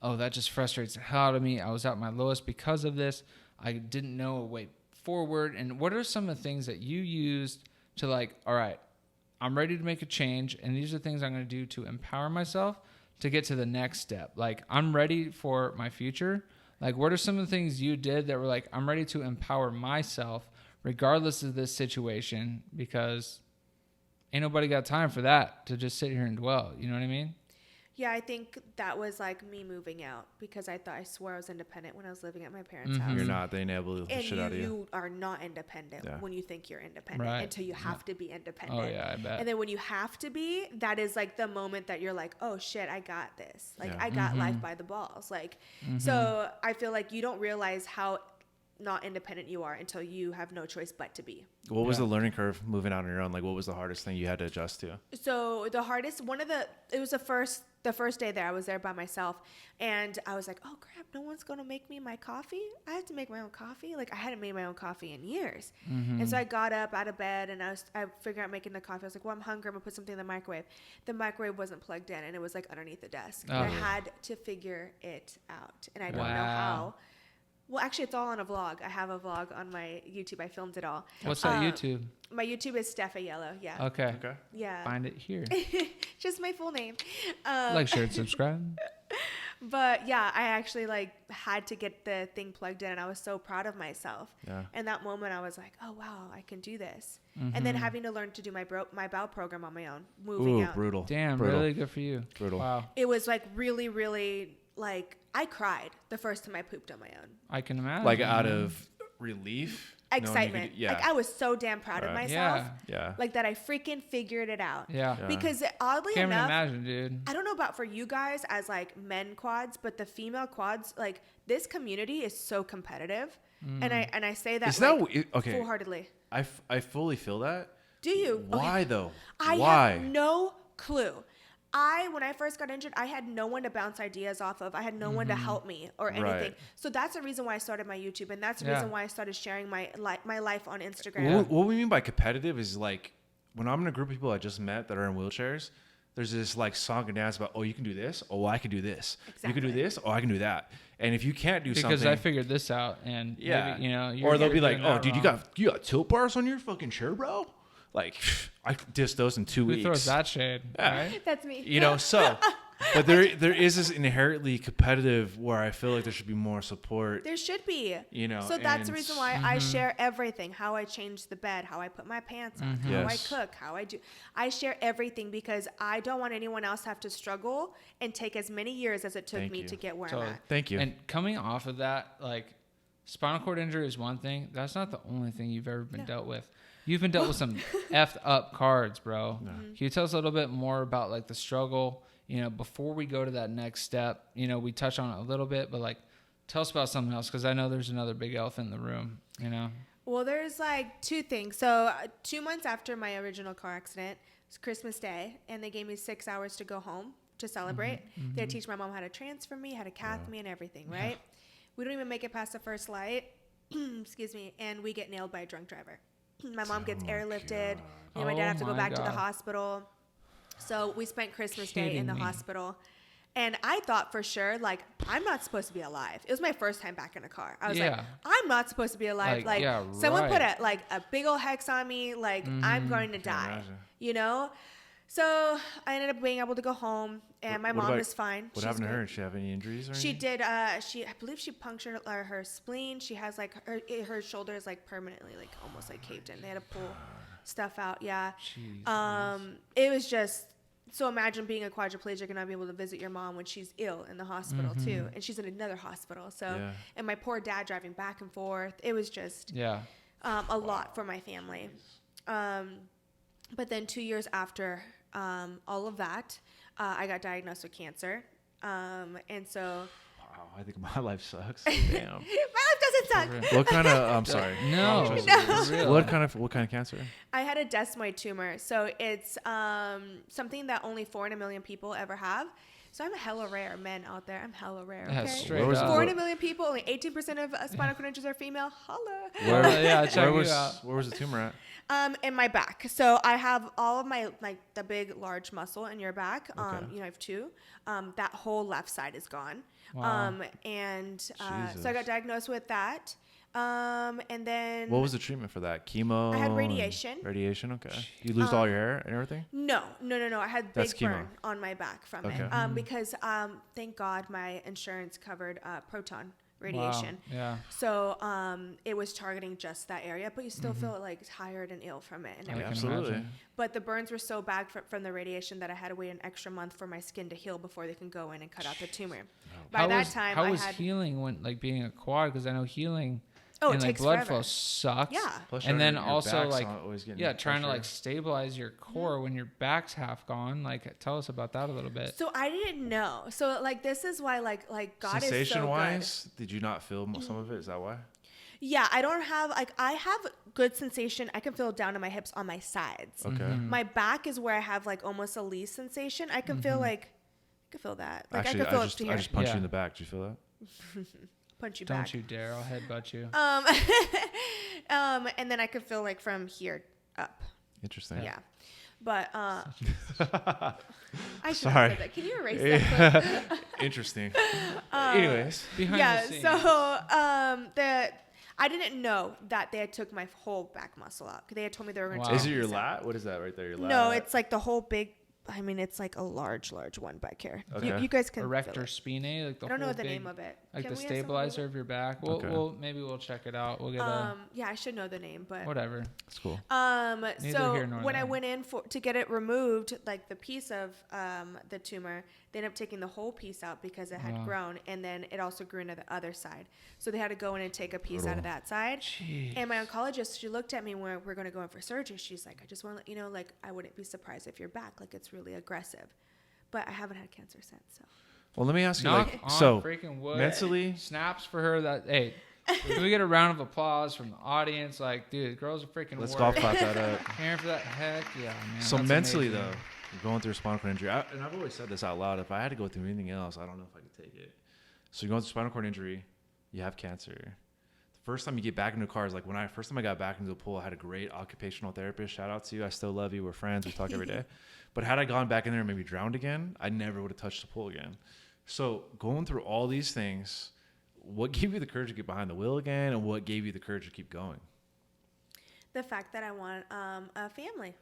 oh, that just frustrates the hell out of me. I was at my lowest because of this. I didn't know a way forward. And what are some of the things that you used to all right, I'm ready to make a change, and these are things I'm going to do to empower myself to get to the next step. I'm ready for my future. What are some of the things you did that were I'm ready to empower myself regardless of this situation, because ain't nobody got time for that, to just sit here and dwell. You know what I mean? Yeah, I think that was me moving out, because I swore I was independent when I was living at my parents' house. You're not. They enable the shit out of you. You are not independent when you think you're independent until you have to be independent. Oh, yeah, I bet. And then when you have to be, that is the moment that you're oh, shit, I got this. I got life by the balls. So I feel you don't realize how not independent you are until you have no choice but to be. What was the learning curve moving out on your own? What was the hardest thing you had to adjust to? So the hardest, it was the first day there. I was there by myself, and I was like, oh crap, no one's gonna make me my coffee. I have to make my own coffee. I hadn't made my own coffee in years. And so I got up out of bed, and I figured out making the coffee. I was like, well, I'm hungry. I'm gonna put something in the microwave. The microwave wasn't plugged in, and it was underneath the desk. And I had to figure it out, and I don't know how. Well, actually, it's all on a vlog. I have a vlog on my YouTube. I filmed it all. What's that YouTube? My YouTube is Steph Aiello. Yeah. Okay. Yeah. Find it here. Just my full name. Like, share, and subscribe. But yeah, I actually like had to get the thing plugged in, and I was so proud of myself. Yeah. In that moment, I was like, "Oh wow, I can do this." And then having to learn to do my bow program on my own, moving out. Brutal. Damn, Brutal. really good for you. Brutal. Wow. It was like really, really like I cried the first time I pooped on my own. I can imagine. Like out of relief, knowing you Excitement. could- yeah. Like I was so damn proud of myself. Yeah. Like that I freaking figured it out. Yeah. Because oddly Can't even enough, imagine, dude. I don't know about for you guys as like men quads, but the female quads, like this community is so competitive. And I say that Is like, that okay? full-heartedly. I fully feel that. Do you? Why though? I Why? have no clue. When I first got injured, I had no one to bounce ideas off of. I had no one to help me or anything. Right. So that's the reason why I started my YouTube, and that's the Yeah. reason why I started sharing my life on Instagram. What we mean by competitive is like when I'm in a group of people I just met that are in wheelchairs, there's this like song and dance about, oh, you can do this, oh, I can do this. You can do Exactly. this, oh, I can do that. And if you can't do Because something, I figured this out, and yeah, maybe, you know, or they'll you're be like, doing oh, that dude, wrong. you got tilt bars on your fucking chair, bro. Like I dissed those in 2 Who weeks. throws that shade? Yeah. Right? That's me. You know, so but there is this inherently competitive where I feel like there should be more support. There should be. You know, So that's the and- reason why I share everything. How I change the bed, how I put my pants on, how Yes. I cook, how I do. I share everything because I don't want anyone else to have to struggle and take as many years as it took Thank me you. to get where Totally. I'm at. Thank you. And coming off of that, like, spinal cord injury is one thing. That's not the only thing you've ever been dealt with. You've been dealt with some effed up cards, bro. Can you tell us a little bit more about like the struggle? You know, before we go to that next step, you know, we touch on it a little bit, but like, tell us about something else because I know there's another big elephant in the room. You know. Well, there's like two things. So 2 months after my original car accident, it's Christmas Day, and they gave me 6 hours to go home to celebrate. They teach my mom how to transfer me, how to cath me, and everything. Right? We don't even make it past the first light. Excuse me, and we get nailed by a drunk driver. My mom gets airlifted. And my dad have to go my back to the God. hospital. So we spent Christmas Day in Kidding the me. hospital. And I thought for sure, like, I'm not supposed to be alive. It was my first time back in a car. I was like, Yeah. I'm not supposed to be alive. Like, Like, yeah, someone put right. a big old hex on me. Like, I'm going to die. imagine. You know? So I ended up being able to go home, and my What mom about- is fine. What She's happened to great. her? Did she have any injuries or She anything? did. I believe she punctured her spleen. She has like her shoulder is like permanently like almost like caved in. They had to pull stuff out. Yeah. It was just so imagine being a quadriplegic and not being able to visit your mom when she's ill in the hospital too, and she's in another hospital. So Yeah. and my poor dad driving back and forth. It was just Yeah. a lot for my family. But then 2 years after all of that, I got diagnosed with cancer. And so Wow, I think my life sucks. Damn. my life doesn't suck. What kind of? I'm sorry. No. Apologize. For real. What kind of cancer? I had a desmoid tumor. So it's something that only 4 in a million people ever have. So I'm hella rare, men out there. I'm hella rare. Yeah, Okay. straight Where was it? up. 4 in a million people, only 18% of spinal cord injuries are female. Holla. Yeah, check Where you was out. where was the tumor at? In my back. So I have all of my like the big large muscle in your back. Okay. You know, I have 2. That whole left side is gone. Wow. And so I Jesus. got diagnosed with that. And then What was the treatment for that? Chemo? I had and- radiation. Radiation, okay. You lose all your hair and everything? No. I had That's big chemo. burn on my back from Okay. it. Because thank God my insurance covered proton radiation. Wow. Yeah. So it was targeting just that area, but you still feel like tired and ill from it and I everything. can Absolutely. imagine. But the burns were so bad from the radiation that I had to wait an extra month for my skin to heal before they can go in and cut out the tumor. By that time, how I was had healing when like being a quad? Because I know healing Oh, it and like takes blood forever. flow sucks. Yeah. Plus And your- then your also back's like not always getting trying to like pressure. stabilize your core when your back's half gone. Like tell us about that a little bit. So I didn't know. So like this is why like God is so Sensation good. wise, did you not feel some of it? Is that why? Yeah, I don't have like I have good sensation. I can feel down to my hips on my sides. Okay. My back is where I have like almost a least sensation. I can feel like I can feel that. Like Actually, I can feel I up just to here. punched Yeah. you in the back. Did you feel that? Punch you Don't back. you dare! I'll headbutt you. And then I could feel like from here up. Interesting. Yeah. But I should Sorry. have said that. Can you erase that? Clip? Interesting. Anyways, Behind Yeah. the scenes. So I didn't know that they had took my whole back muscle out. They had told me they were going to. Wow. is it your lat? What is that right there? Your lat? No, it's like the whole big. I mean, it's like a large one back here. Okay. You guys can. Erector feel it. spinae, like the I don't know whole the big, name of it. like Can the we have someone stabilizer Google of your back. Okay. Maybe we'll check it out. We'll it? get a Yeah, I should know the name, but whatever. That's cool. Neither So here nor when I there. went in to get it removed, like the piece of the tumor, they ended up taking the whole piece out because it had Wow. grown, and then it also grew into the other side. So they had to go in and take a piece out of that side. Jeez. And my oncologist, she looked at me when we're going to go in for surgery. She's like, I just want to let you know, like, I wouldn't be surprised if you're back. Like, it's really aggressive. But I haven't had cancer since. So Well, let me ask you, Knock like, on so freaking wood. mentally, Snaps for her. That hey, can we get a round of applause from the audience? Like, dude, girls are freaking. let's work. golf clap that up. Caring for that. Heck yeah, man. So That's mentally, amazing. though, you're going through a spinal cord injury, and I've always said this out loud. If I had to go through anything else, I don't know if I could take it. So you're going through spinal cord injury, you have cancer. The first time you get back into a car is like when first time I got back into the pool, I had a great occupational therapist. Shout out to you. I still love you. We're friends. We talk every day. But had I gone back in there and maybe drowned again, I never would have touched the pool again. So going through all these things, what gave you the courage to get behind the wheel again, and what gave you the courage to keep going? the fact that I want a family.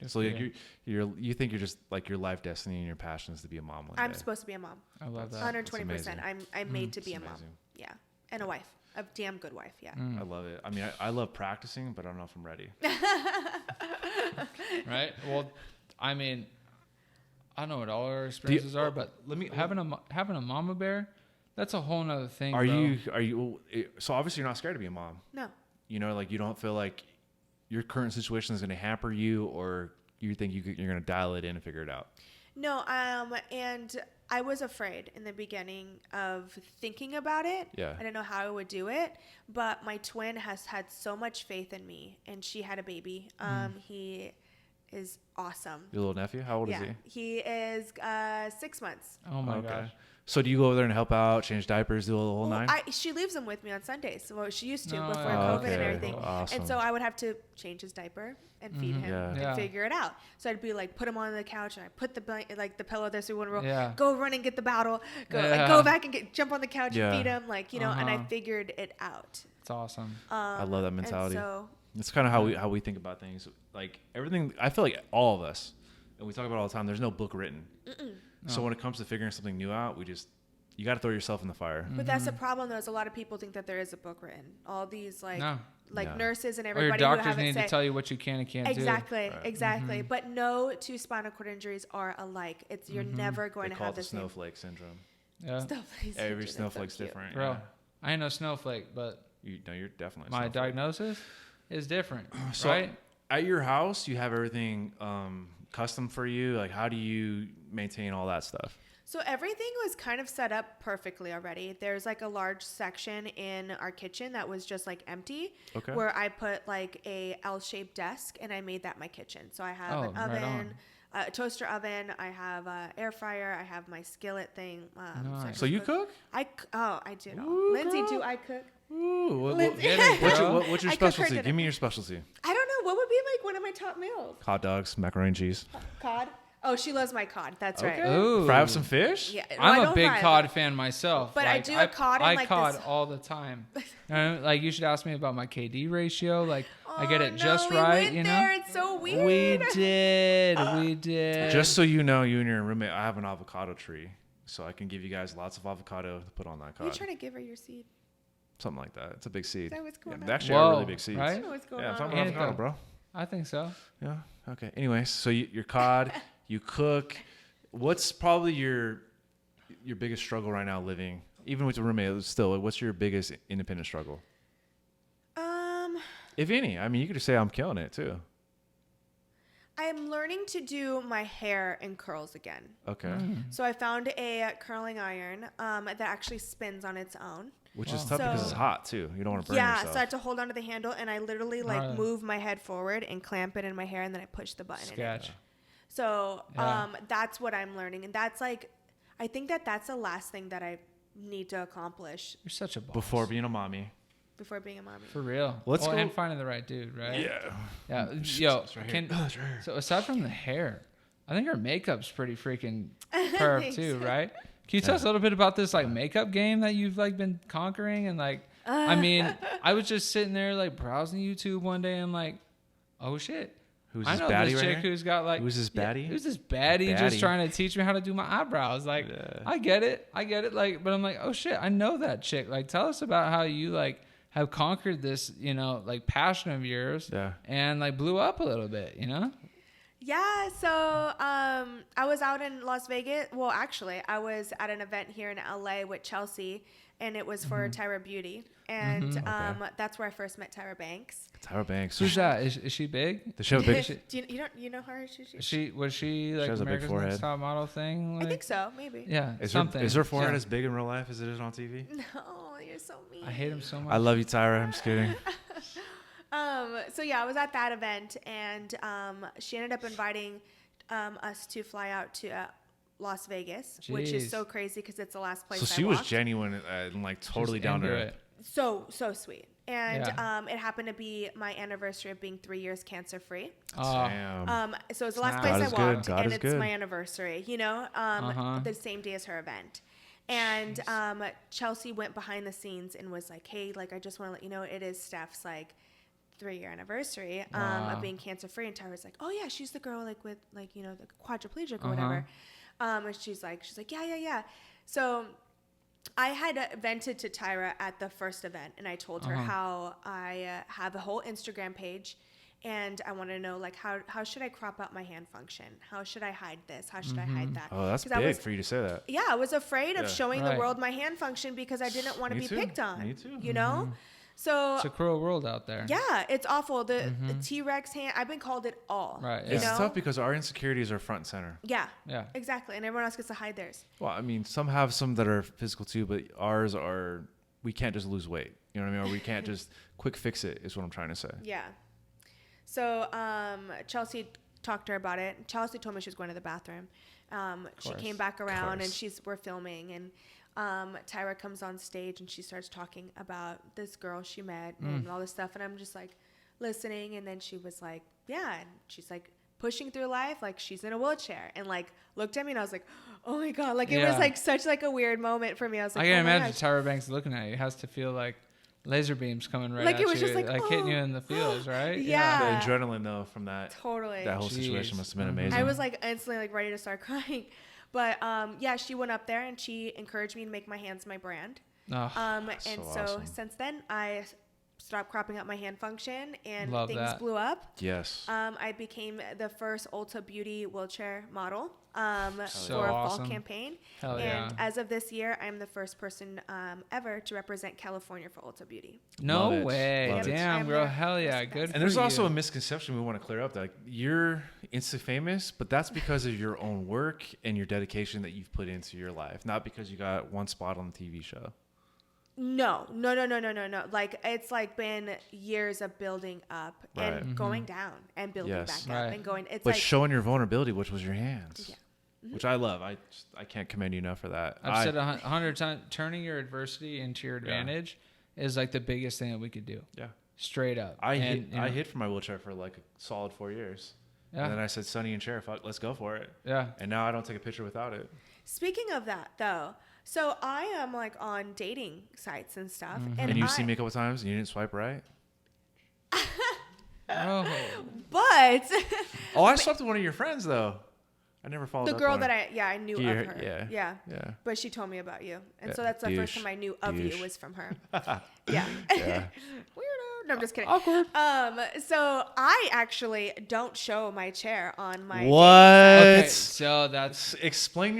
So like you think you're just like your life destiny and your passion is to be a mom one I'm day. supposed to be a mom. I love that. 120%. I'm made to be a That's mom. amazing. Yeah, and a wife, a damn good wife. Yeah. I love it. I mean, I love practicing, but I don't know if I'm ready. Right. Well, I mean, I don't know what all our experiences are, but having a mama bear, that's a whole nother thing. Are bro. you? So obviously you're not scared to be a mom. No. You know, like you don't feel like your current situation is going to hamper you, or you think you're going to dial it in and figure it out. No. And I was afraid in the beginning of thinking about it. Yeah. I didn't know how I would do it, but my twin has had so much faith in me, and she had a baby. He is awesome. Your little nephew, how old is Yeah, he? he is 6 months. Oh my Okay. gosh. So do you go over there and help out, change diapers, do the whole nine? She leaves him with me on Sundays. Well, she used to No, before oh, COVID and okay. everything. Awesome. And so I would have to change his diaper and feed him Yeah. and Yeah. figure it out. So I'd be like, put him on the couch, and I put the the pillow there so he wouldn't roll. Yeah. Go run and get the bottle. Go Yeah. go back and jump on the couch Yeah. and feed him. Like, and I Uh-huh. figured it out. It's awesome. I love that mentality. And so It's kind of how we think about things. Like everything, I feel like all of us, and we talk about it all the time, there's no book written. So when it comes to figuring something new out, you got to throw yourself in the fire. but that's the problem though, is a lot of people think that there is a book written. All these No. Yeah. nurses and Or your everybody who doctors have it need say, to tell you what you can and can't exactly, do. exactly. But no two spinal cord injuries are alike. It's you're never going They to call have it the the same snowflake syndrome. Yeah. snowflakes. Every That's so snowflake's cute. different. Bro, Yeah. I ain't no snowflake, but You're definitely a my snowflake. diagnosis is different. So right? at your house, you have everything custom for you. Like, how do you maintain all that stuff? So everything was kind of set up perfectly already. There's like a large section in our kitchen that was just like empty, Okay. where I put like a L-shaped desk, and I made that my kitchen. So I have an right oven, a toaster oven, I have a air fryer, I have my skillet thing. Nice. So you cook? I do. Ooh, Lindsay, girl. do I cook? Ooh, Lindsay- Get it, what's bro. your I cook her specialty? dinner. Give me your specialty. I don't know. What would be like one of my top meals? Hot dogs, macaroni and cheese. Cod. Oh, she loves my cod. That's right. Ooh. Fry up some fish? Yeah, well, I I'm a don't big fry cod them. fan myself. But I do a cod in, I like, cod this- all the time. Like you should ask me about my KD ratio. Like I get Oh, it no, just we right. went You there. know. It's so weird. We did. Just so you know, you and your roommate, I have an avocado tree. So I can give you guys lots of avocado to put on that Are you cod. trying to give her your seed? Something like that. It's a big seed. Is that what's going on? They actually are really Whoa, big seeds. right? I don't know what's going Yeah, I'm on. talking And about it avocado, though. bro. I think so. Yeah. Okay. Anyways, so your cod, you cook. What's probably your biggest struggle right now living, even with your roommate? Still, what's your biggest independent struggle, if any? I mean, you could just say I'm killing it too. I'm learning to do my hair in curls again. Okay. So I found a curling iron that actually spins on its own. Which is Wow. tough because So- it's hot too. You don't want to burn Yeah, yourself. so I had to hold onto the handle, and I literally like Gnarly. move my head forward and clamp it in my hair, and then I push the button in it. Sketch. So Yeah. that's what I'm learning, and that's like, I think that's the last thing that I need to accomplish. You're such a boss. Before being a mommy. before being a mommy. For real. Let's go. And finding the right dude, right? Yeah. Yo, It's right here. so aside from the hair, I think her makeup's pretty freaking perf too, right? Can you tell us a little bit about this like makeup game that you've like been conquering? And like, I mean, I was just sitting there like browsing YouTube one day and like, oh shit. Who's I this know baddie this right chick here? who's got like Who's this baddie? Who's this baddie just trying to teach me how to do my eyebrows? Like, I get it. Like, but I'm like, oh shit, I know that chick. Like, tell us about how you like have conquered this, you know, like passion of yours, and like blew up a little bit, you know? Yeah, so I was out in Las Vegas. Well, actually, I was at an event here in LA with Chelsea, and it was for Tyra Beauty, and that's where I first met Tyra Banks. Tyra Banks. Who's that? Is she big? Does she have a big? Do you know her? Was she like has a big America's forehead. Next Top Model thing? Like, I think so, maybe. Yeah, Is something. her forehead as big in real life as it is on TV? No, you're so mean. I hate him so much. I love you, Tyra. I'm just kidding. So yeah, I was at that event, and she ended up inviting us to fly out to Las Vegas, which is so crazy because it's the last place. So she was genuine and like totally down to earth. So sweet, and it happened to be my anniversary of being 3 years cancer free. Damn. So it's the last place I walked, and it's my anniversary. You know, the same day as her event. And Chelsea went behind the scenes and was like, "Hey, like I just want to let you know it is Steph's like 3-year anniversary of being cancer free." And Tyra's like, "Oh yeah, she's the girl like with like, you know, the quadriplegic or whatever." And she's like, yeah. So I had vented to Tyra at the first event, and I told her how I have a whole Instagram page, and I want to know like how should I crop out my hand function? How should I hide this? How should I hide that? Oh, that's big for you to say that. Yeah, I was afraid of showing the world my hand function because I didn't want to be picked on. Me too. You know? So it's a cruel world out there. Yeah, it's awful. The T-Rex hand, I've been called it all. Right. You It's know? tough because our insecurities are front and center. Yeah. Yeah. Exactly. And everyone else gets to hide theirs. Well, I mean, some have some that are physical too, but ours are, we can't just lose weight. You know what I mean? Or we can't just quick fix it is what I'm trying to say. Yeah. So Chelsea talked to her about it. Chelsea told me she was going to the bathroom. She came back around and we're filming, and Tyra comes on stage and she starts talking about this girl she met and all this stuff, and I'm just like listening, and then she was like, yeah, and she's like pushing through life like she's in a wheelchair, and like looked at me, and I was like, oh my god, like it was like such like a weird moment for me. I was like, I can imagine Tyra Banks looking at you. It has to feel like laser beams coming right like at it was you, just like hitting you in the feels, right? Yeah. The adrenaline though from that that whole situation must have been amazing. I was like instantly like ready to start crying. But yeah, she went up there and she encouraged me to make my hands my brand. And so awesome. since then I stopped cropping out my hand function, and Love things that. blew up. Yes. I became the first Ulta Beauty wheelchair model for a fall campaign. Hell and yeah. as of this year, I'm the first person ever to represent California for Ulta Beauty. No Love it. way. Love it. Damn, girl. Hell yeah. Good. And there's for also you. a misconception we want to clear up that like, you're Insta famous, but that's because of your own work and your dedication that you've put into your life, not because you got one spot on the TV show. No. Like it's like been years of building up and going down and building back up and going. It's but like showing your vulnerability, which was your hands, which I love. I can't commend you enough for that. I've said 100 times, turning your adversity into your advantage is like the biggest thing that we could do. Yeah, straight up. I hid from my wheelchair for like a solid 4 years. Yeah. And then I said, Sonny and Chair, fuck, let's go for it. Yeah. And now I don't take a picture without it. Speaking of that, though, so I am like on dating sites and stuff. And you've seen me a couple times and you didn't swipe right? But. I swapped with one of your friends, though. I never followed up. The girl on that I knew of her. Yeah. But she told me about you. And so that's the first time I knew of you was from her. Yeah. Weirdo. No, I'm just kidding. Awkward. So I actually don't show my chair on my. What? Okay, so that's explain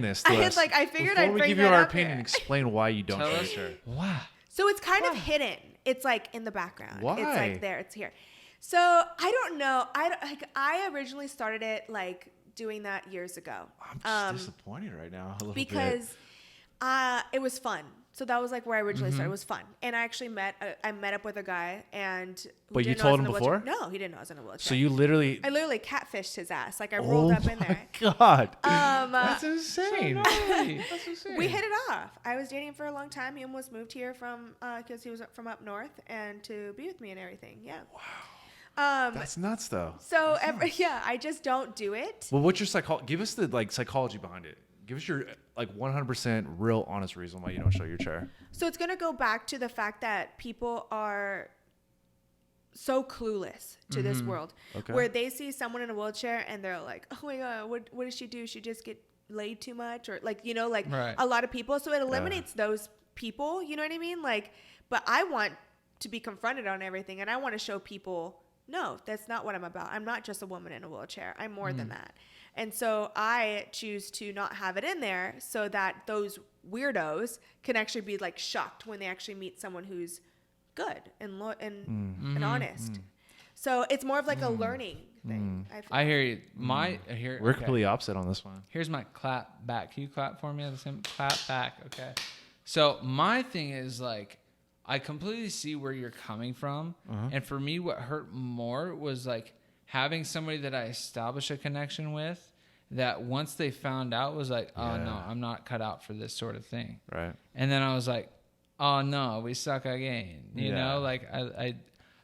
this to us. I figured Before I'd bring that up. we give you our opinion, explain why you don't show your chair. Wow. So it's kind of hidden. It's like in the background. Why? It's like there. It's here. So I don't know. I originally started it like doing that years ago. I'm just disappointed right now a little bit. Because it was fun. So that was like where I originally started. It was fun. And I actually met up with a guy and But you told him before? No, he didn't know I was in a wheelchair. So you literally I literally catfished his ass. Like I rolled up in there. God. That's insane. That's insane. We hit it off. I was dating him for a long time. He almost moved here from because he was from up north and to be with me and everything. Yeah. Wow. That's nuts though. So I just don't do it. Well, what's your give us the psychology behind it. Give us your 100% real honest reason why you don't show your chair. So it's going to go back to the fact that people are so clueless to this world where they see someone in a wheelchair and they're like, oh my God, what did she do? She just get laid too much? Or right. a lot of people. So it eliminates those people, you know what I mean? But I want to be confronted on everything. And I want to show people, no, that's not what I'm about. I'm not just a woman in a wheelchair. I'm more than that. And so I choose to not have it in there so that those weirdos can actually be shocked when they actually meet someone who's good and honest. So it's more of a learning thing. I hear you. We're completely opposite on this one. Here's my clap back. Can you clap for me at the same? Clap back. Okay. So my thing is I completely see where you're coming from. And for me, what hurt more was having somebody that I established a connection with that once they found out was no, I'm not cut out for this sort of thing. Right. And then I was like, oh no, we suck again. You know,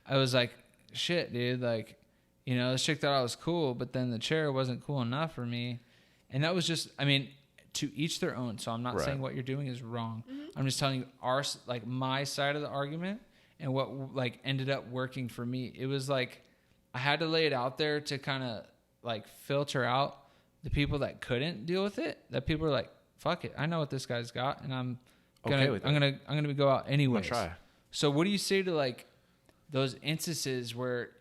I was like, shit, dude. This chick thought I was cool, but then the chair wasn't cool enough for me. And that was just, to each their own. So I'm not saying what you're doing is wrong. I'm just telling you my side of the argument and what ended up working for me. It was I had to lay it out there to kind of filter out the people that couldn't deal with it. That people are like, fuck it, I know what this guy's got, and I'm gonna go out anyways. Try. So what do you say to those instances where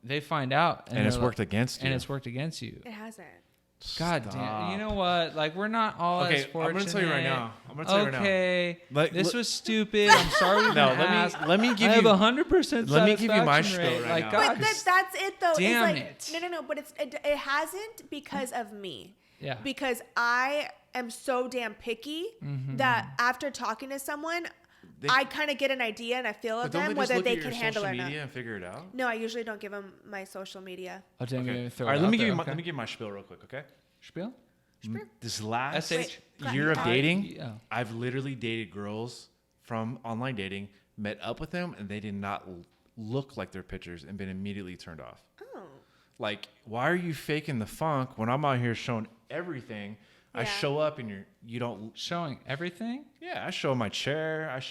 they find out and it's worked against you? And it's worked against you. It hasn't. God damn. You know what? We're not all as fortunate. I'm going to tell you right now. Okay. This was stupid. I'm sorry. Let me give you 100% Let me give you my satisfaction spiel rate. right now. But that's it though. Damn it's it. No. But it hasn't because of me. Yeah. Because I am so damn picky that after talking to someone, I kind of get an idea and I feel of them whether they can handle it or not. Media and figure it out? No, I usually don't give them my social media. Oh, damn, okay. Throw all right, it let me out give there. let me give my spiel real quick, okay? Spiel? This last SH. year of dating, Yeah. I've literally dated girls from online dating, met up with them, and they did not look like their pictures and been immediately turned off. Oh. Why are you faking the funk when I'm out here showing everything? I show up and you don't Showing everything? Yeah, I show my chair. I'm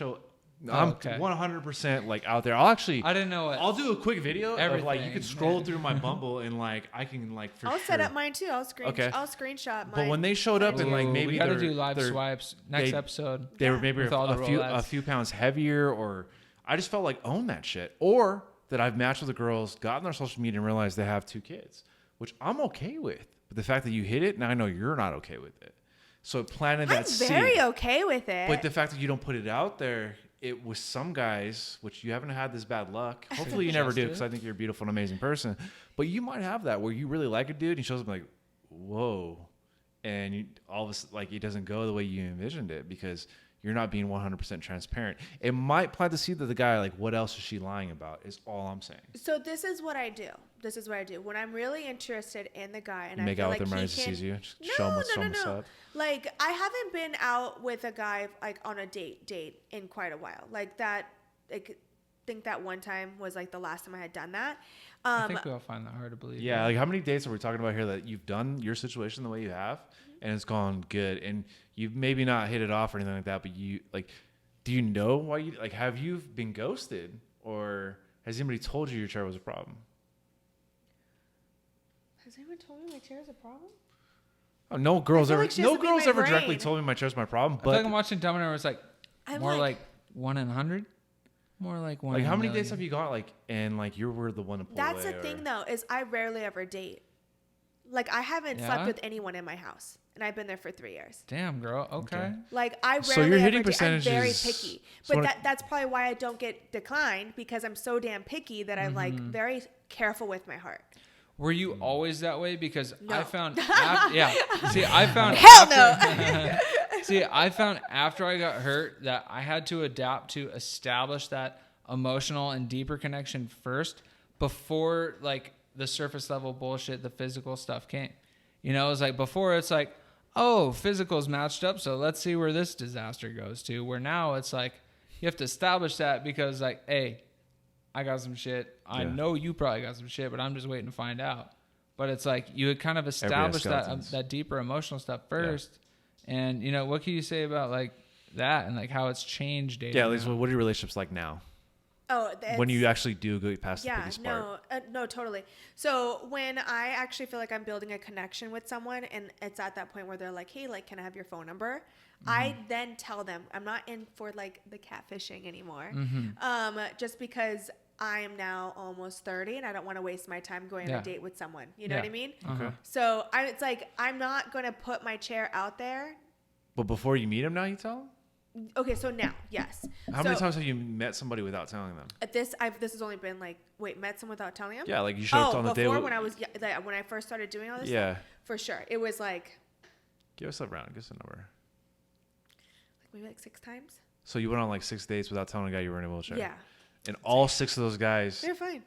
100% out there. I didn't know it. I'll do a quick video Everything, of you can scroll through my Bumble and I can for I'll set up mine too. I'll screenshot mine. But when they showed up and maybe we got to do live swipes next episode. They were maybe a few pounds heavier, or I just felt own that shit, or that I've matched with the girls, gotten their social media, and realized they have 2 kids, which I'm okay with. But the fact that you hit it, now I know you're not okay with it. So planted that seed. I'm very okay with it. But the fact that you don't put it out there, it was some guys, which you haven't had this bad luck. Hopefully you never do, because I think you're a beautiful and amazing person. But you might have that where you really like a dude, and he shows up whoa. And all of a sudden, it doesn't go the way you envisioned it because you're not being 100% transparent. It might plant the seed that the guy, what else is she lying about, is all I'm saying. So this is what I do. When I'm really interested in the guy and I make feel out like with him he right as he can... sees you? Just show him what's up? I haven't been out with a guy, on a date in quite a while. Think that one time was, the last time I had done that. I think we all find that hard to believe. Yeah, how many dates are we talking about here that you've done your situation the way you have, and it's gone good, and you've maybe not hit it off or anything like that, but you, do you know why you, have you been ghosted, or has anybody told you your chair was a problem? Has anyone told me my chair is a problem? Oh, no girls ever brain. directly told me my chair's my problem. But I feel I'm watching Dumb and Dumber. It's more like 1 in 100. More like 1 in how many million. dates have you gone and you were the one to pull That's away? the thing though, is I rarely ever date. I haven't slept with anyone in my house, and I've been there for 3 years. Damn, girl. Okay. I rarely so your hitting percentage I'm very is picky, but that's probably why I don't get declined, because I'm so damn picky that I'm very careful with my heart. Were you always that way? Because No. I found, yeah. See, I found Hell after, See, I found after I got hurt that I had to adapt to establish that emotional and deeper connection first before like the surface level bullshit, the physical stuff came. You know, it was like before it's like, oh, physical's matched up, so let's see where this disaster goes to. Where now it's like you have to establish that because like, hey, I got some shit. I know you probably got some shit, but I'm just waiting to find out. But it's like you would kind of establish that deeper emotional stuff first. Yeah. And, you know, what can you say about like that and like how it's changed dating? Yeah, at least what are your relationships like now? Oh, when you actually do go past the biggest part. No, totally. So when I actually feel like I'm building a connection with someone and it's at that point where they're like, hey, like, can I have your phone number? Mm-hmm. I then tell them I'm not in for like the catfishing anymore. Mm-hmm. Just because I am now almost 30 and I don't want to waste my time going on a date with someone. You know what I mean? Okay. So it's like, I'm not going to put my chair out there. But before you meet him now, you tell him? Okay, so now, yes. How many times have you met somebody without telling them? This has only been like, met someone without telling them? Yeah, like you showed up on the day. Before when I first started doing all this stuff? For sure. It was like. Give us a round. Give us a number. Like maybe like 6 times. So you went on like 6 dates without telling a guy you were in a wheelchair? Yeah. And all 6 of those guys. They're fine.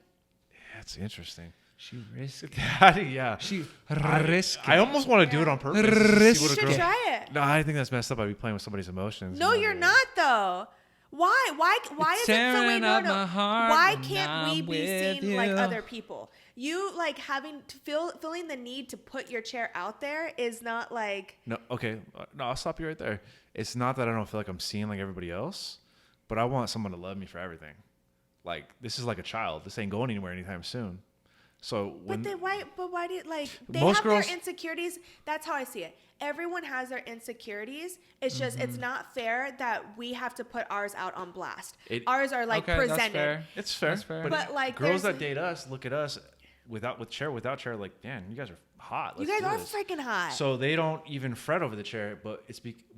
Yeah, that's interesting. She risked it. Yeah. She risked it. I almost want to do it on purpose. You should try it. No, I think that's messed up. I'd be playing with somebody's emotions. No, you're not though. Why is it so way? No. Why can't we be seen like other people? You like having to feeling the need to put your chair out there is not like. No, okay. No, I'll stop you right there. It's not that I don't feel like I'm seeing like everybody else, but I want someone to love me for everything. Like this is like a child. This ain't going anywhere anytime soon. So when why do you like they most have girls, their insecurities? That's how I see it. Everyone has their insecurities. It's just it's not fair that we have to put ours out on blast. Ours are like presented. That's fair. It's fair. That's fair. But like girls that date us look at us without chair, like, damn, you guys are hot. You guys are freaking hot. So they don't even fret over the chair. But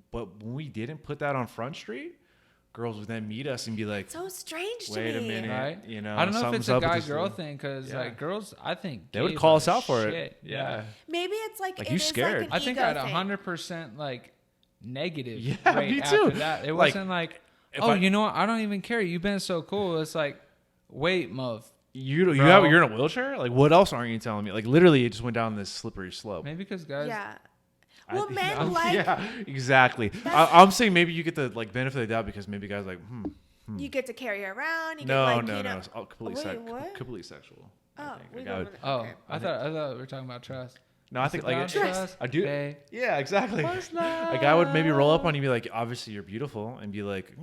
but when we didn't put that on Front Street, girls would then meet us and be like, so strange to wait me. a minute, right? You know, I don't know if it's a guy-girl thing because like girls, I think they would call us out for shit. it. Yeah. Maybe it's like you scared. I think I had 100% like negative yeah, rate me too. after that. It wasn't like, you know what? I don't even care. You've been so cool. It's like, wait, muv. You're in a wheelchair? Like, what else aren't you telling me? Like, literally, it just went down this slippery slope. Maybe because guys. Yeah. Well, men like. Yeah, exactly. I'm saying maybe you get the like benefit of the doubt because maybe guys like, You get to carry her around. You no, get, like, no. It's all completely sexual. I thought we were talking about trust. No, I think like trust. I do. Yeah, exactly. A guy would maybe roll up on you and be like, obviously you're beautiful, and be like,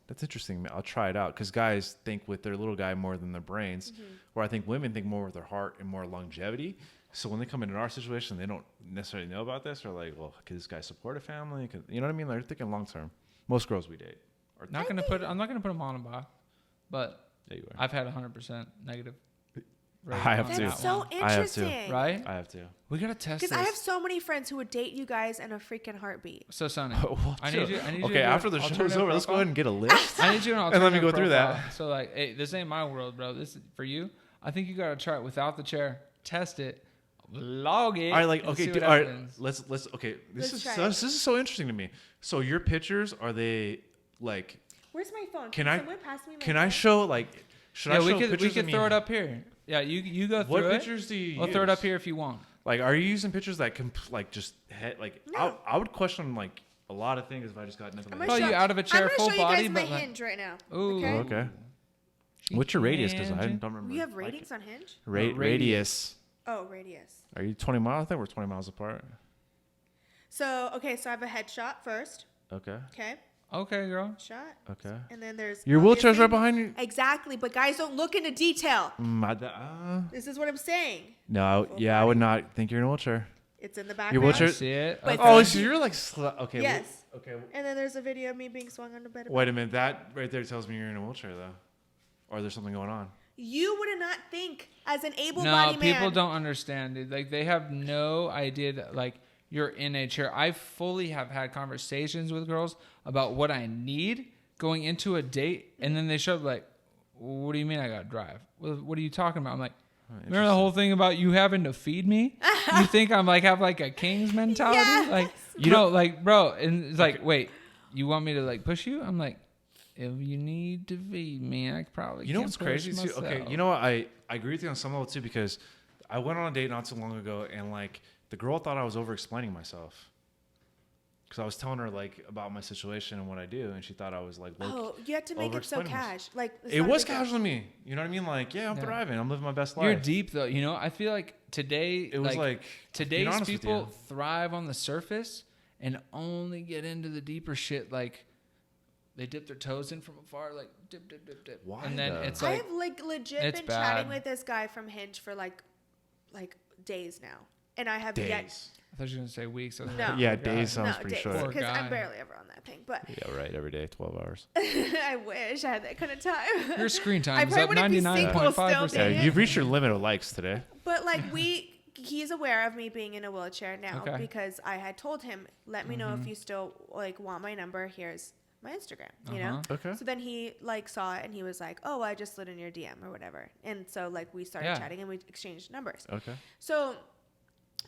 that's interesting. I'll try it out. Because guys think with their little guy more than their brains, where I think women think more with their heart and more longevity. So when they come into our situation, they don't necessarily know about this. They're like, well, could this guy support a family? You know what I mean? They're thinking long term. Most girls we date. I'm not gonna put them on a box, but I've had 100% negative. I have to. That's so interesting, right? I have to. We gotta test this. Because I have so many friends who would date you guys in a freaking heartbeat. So Sonny, I need you. Okay, after the show's over, let's go ahead and get a list. I need you and let me go through that. So like, hey, this ain't my world, bro. This is for you. I think you gotta try it without the chair. Test it. Log it. All right, like okay, all right. Let's okay. This is so interesting to me. So your pictures, are they like? Where's my phone? Can someone pass me my Can phone? I show like? Should I show pictures? We could throw it up here. Yeah, you go through it. What pictures do you use? I'll throw it up here if you want. Like, are you using pictures that can like just No. I would question like a lot of things if I just got nothing. You out of a chair, full body, I'm gonna show you guys but my Hinge right now. Ooh, okay. What's your radius? Because I don't remember. We have ratings on Hinge. Radius. Oh, radius. Are you 20 miles? I think we're 20 miles apart. So I have a headshot first. Okay. Okay, girl. Shot. Okay. And then there's your wheelchair's right behind you. Exactly, but guys don't look into detail. This is what I'm saying. No, I would not think you're in a wheelchair. It's in the background. Your wheelchair. I see it. But so you're like okay. Yes. Okay. And then there's a video of me being swung on the bed. Wait a minute. That right there tells me you're in a wheelchair, though, or there's something going on. You would not think as an able-bodied man. No, people don't understand, dude. Like they have no idea that like you're in a chair. I fully have had conversations with girls about what I need going into a date, and then they show up like, "What do you mean I got to drive? What are you talking about?" I'm like, Remember the whole thing about you having to feed me? You think I'm like have like a king's mentality? Yes. Like, you know, like, bro, and it's like, wait, you want me to like push you? I'm like, if you need to feed me, I probably You know can what's push crazy too? myself. Okay, you know what? I agree with you on some level too, because I went on a date not too long ago, and like the girl thought I was over explaining myself. Because I was telling her like about my situation and what I do, and she thought I was like, oh, you had to make it so over-explaining cash. Like it's it not a was big deal. casual to me. You know what I mean? Like, yeah, I'm thriving. I'm living my best life. You're deep though, you know. I feel like today, It was like today's being honest with people you. thrive on the surface and only get into the deeper shit. Like they dip their toes in from afar, like dip, dip, dip, dip. Why And then though? it's I like, have like legit it's been chatting bad. with this guy from Hinge for like days now, and I have yet. Days. I thought you were gonna say weeks. I was No. like, Yeah, oh, God. days sounds No, pretty days, short. because Poor I'm guy. barely ever on that thing. But Yeah, right. Every day, 12 hours. I wish I had that kind of time. Your screen I time is probably up wouldn't be single 99.5%. still, Yeah, dang it. you've reached your limit of likes today. But like he's aware of me being in a wheelchair now Okay. because I had told him, let me know if you still like want my number. Here's my Instagram, you know? Okay. So then he like saw it and he was like, oh, I just slid in your DM or whatever. And so like we started Yeah. chatting and we exchanged numbers. Okay. So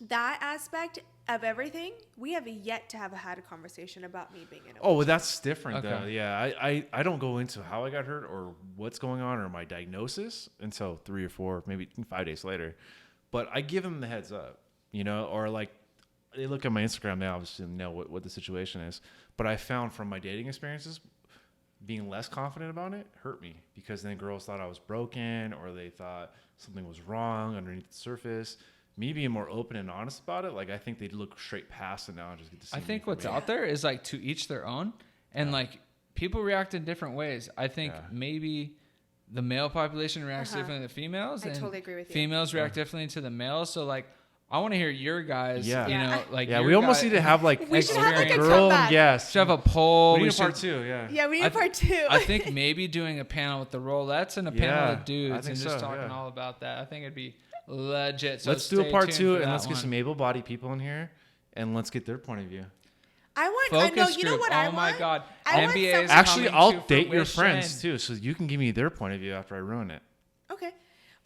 that aspect of everything, we have yet to have had a conversation about me being in a Oh, well, that's different though. Okay. Yeah, I don't go into how I got hurt or what's going on or my diagnosis until 3 or 4, maybe 5 days later. But I give them the heads up, you know, or like they look at my Instagram, they obviously know what the situation is. But I found from my dating experiences, being less confident about it hurt me because then girls thought I was broken or they thought something was wrong underneath the surface. Me being more open and honest about it, like I think they'd look straight past it now and just get to see I me think for what's me. out there is like to each their own, and like people react in different ways. I think Yeah. maybe the male population reacts differently to females, I and totally agree with you. females react differently to the males. So like, I want to hear your guys. Yeah. You Yeah. know, like Yeah, your we almost guy- need to have like We should have like a girl, comeback. yes. should have a poll. We need a should- part 2, yeah. Yeah, we need I a part 2. I think maybe doing a panel with the Rolettes and a panel Yeah, of dudes I and think just so, talking yeah. all about that. I think it'd be legit. So Let's do a stay part tuned 2 for and that let's get one. some able-bodied people in here and let's get their point of view. I want, Focus you know group. what I Oh want? my God. I want NBA is someone- Actually, coming I'll to date your fruition. friends too, so you can give me their point of view after I ruin it. Okay.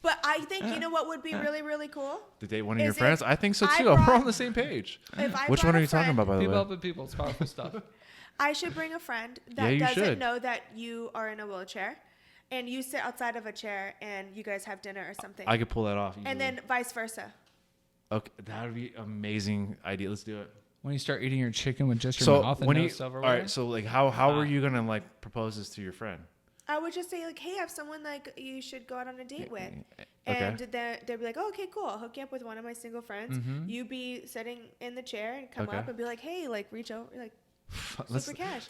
But I think, you know what would be really, really cool? To date one of your Is friends? if I think so I too. We're brought- on the same page. If I Which brought one are a you talking friend- about, by the People way? helping people. It's powerful stuff. I should bring a friend Yeah, that you doesn't should. know that you are in a wheelchair, and you sit outside of a chair, and you guys have dinner or something, I could pull that off. and easily. then vice versa. Okay, that would be amazing idea. Let's do it. When you start eating your chicken with just your So mouth and when no you, all silverware. right, so like how are you gonna like propose this to your friend? I would just say like, hey, I have someone like you should go out on a date with. Okay. And then they'd be like, oh, okay, cool. I'll hook you up with one of my single friends. Mm-hmm. You be sitting in the chair and come Okay. up and be like, hey, like reach over, like Let's, super cash.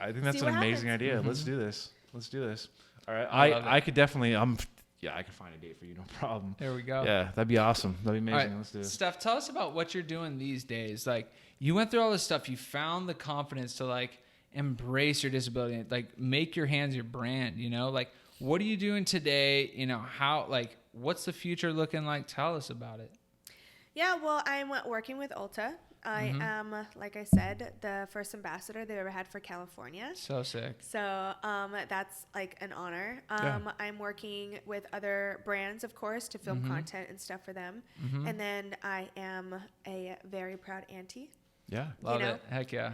I think that's See an what amazing happens. idea. Let's do this. Let's do this. All right. I love it. I could definitely. I could find a date for you. No problem. There we go. Yeah, that'd be awesome. That'd be All amazing. right, Let's do it. Steph, tell us about what you're doing these days. Like, you went through all this stuff. You found the confidence to like embrace your disability, like make your hands your brand. You know, like what are you doing today? You know, how like what's the future looking like? Tell us about it. Yeah, well, I'm working with Ulta. I am, like I said, the first ambassador they've ever had for California. So sick. So that's like an honor. Yeah. I'm working with other brands, of course, to film content and stuff for them. And then I am a very proud auntie. Yeah. Love know? it. Heck yeah.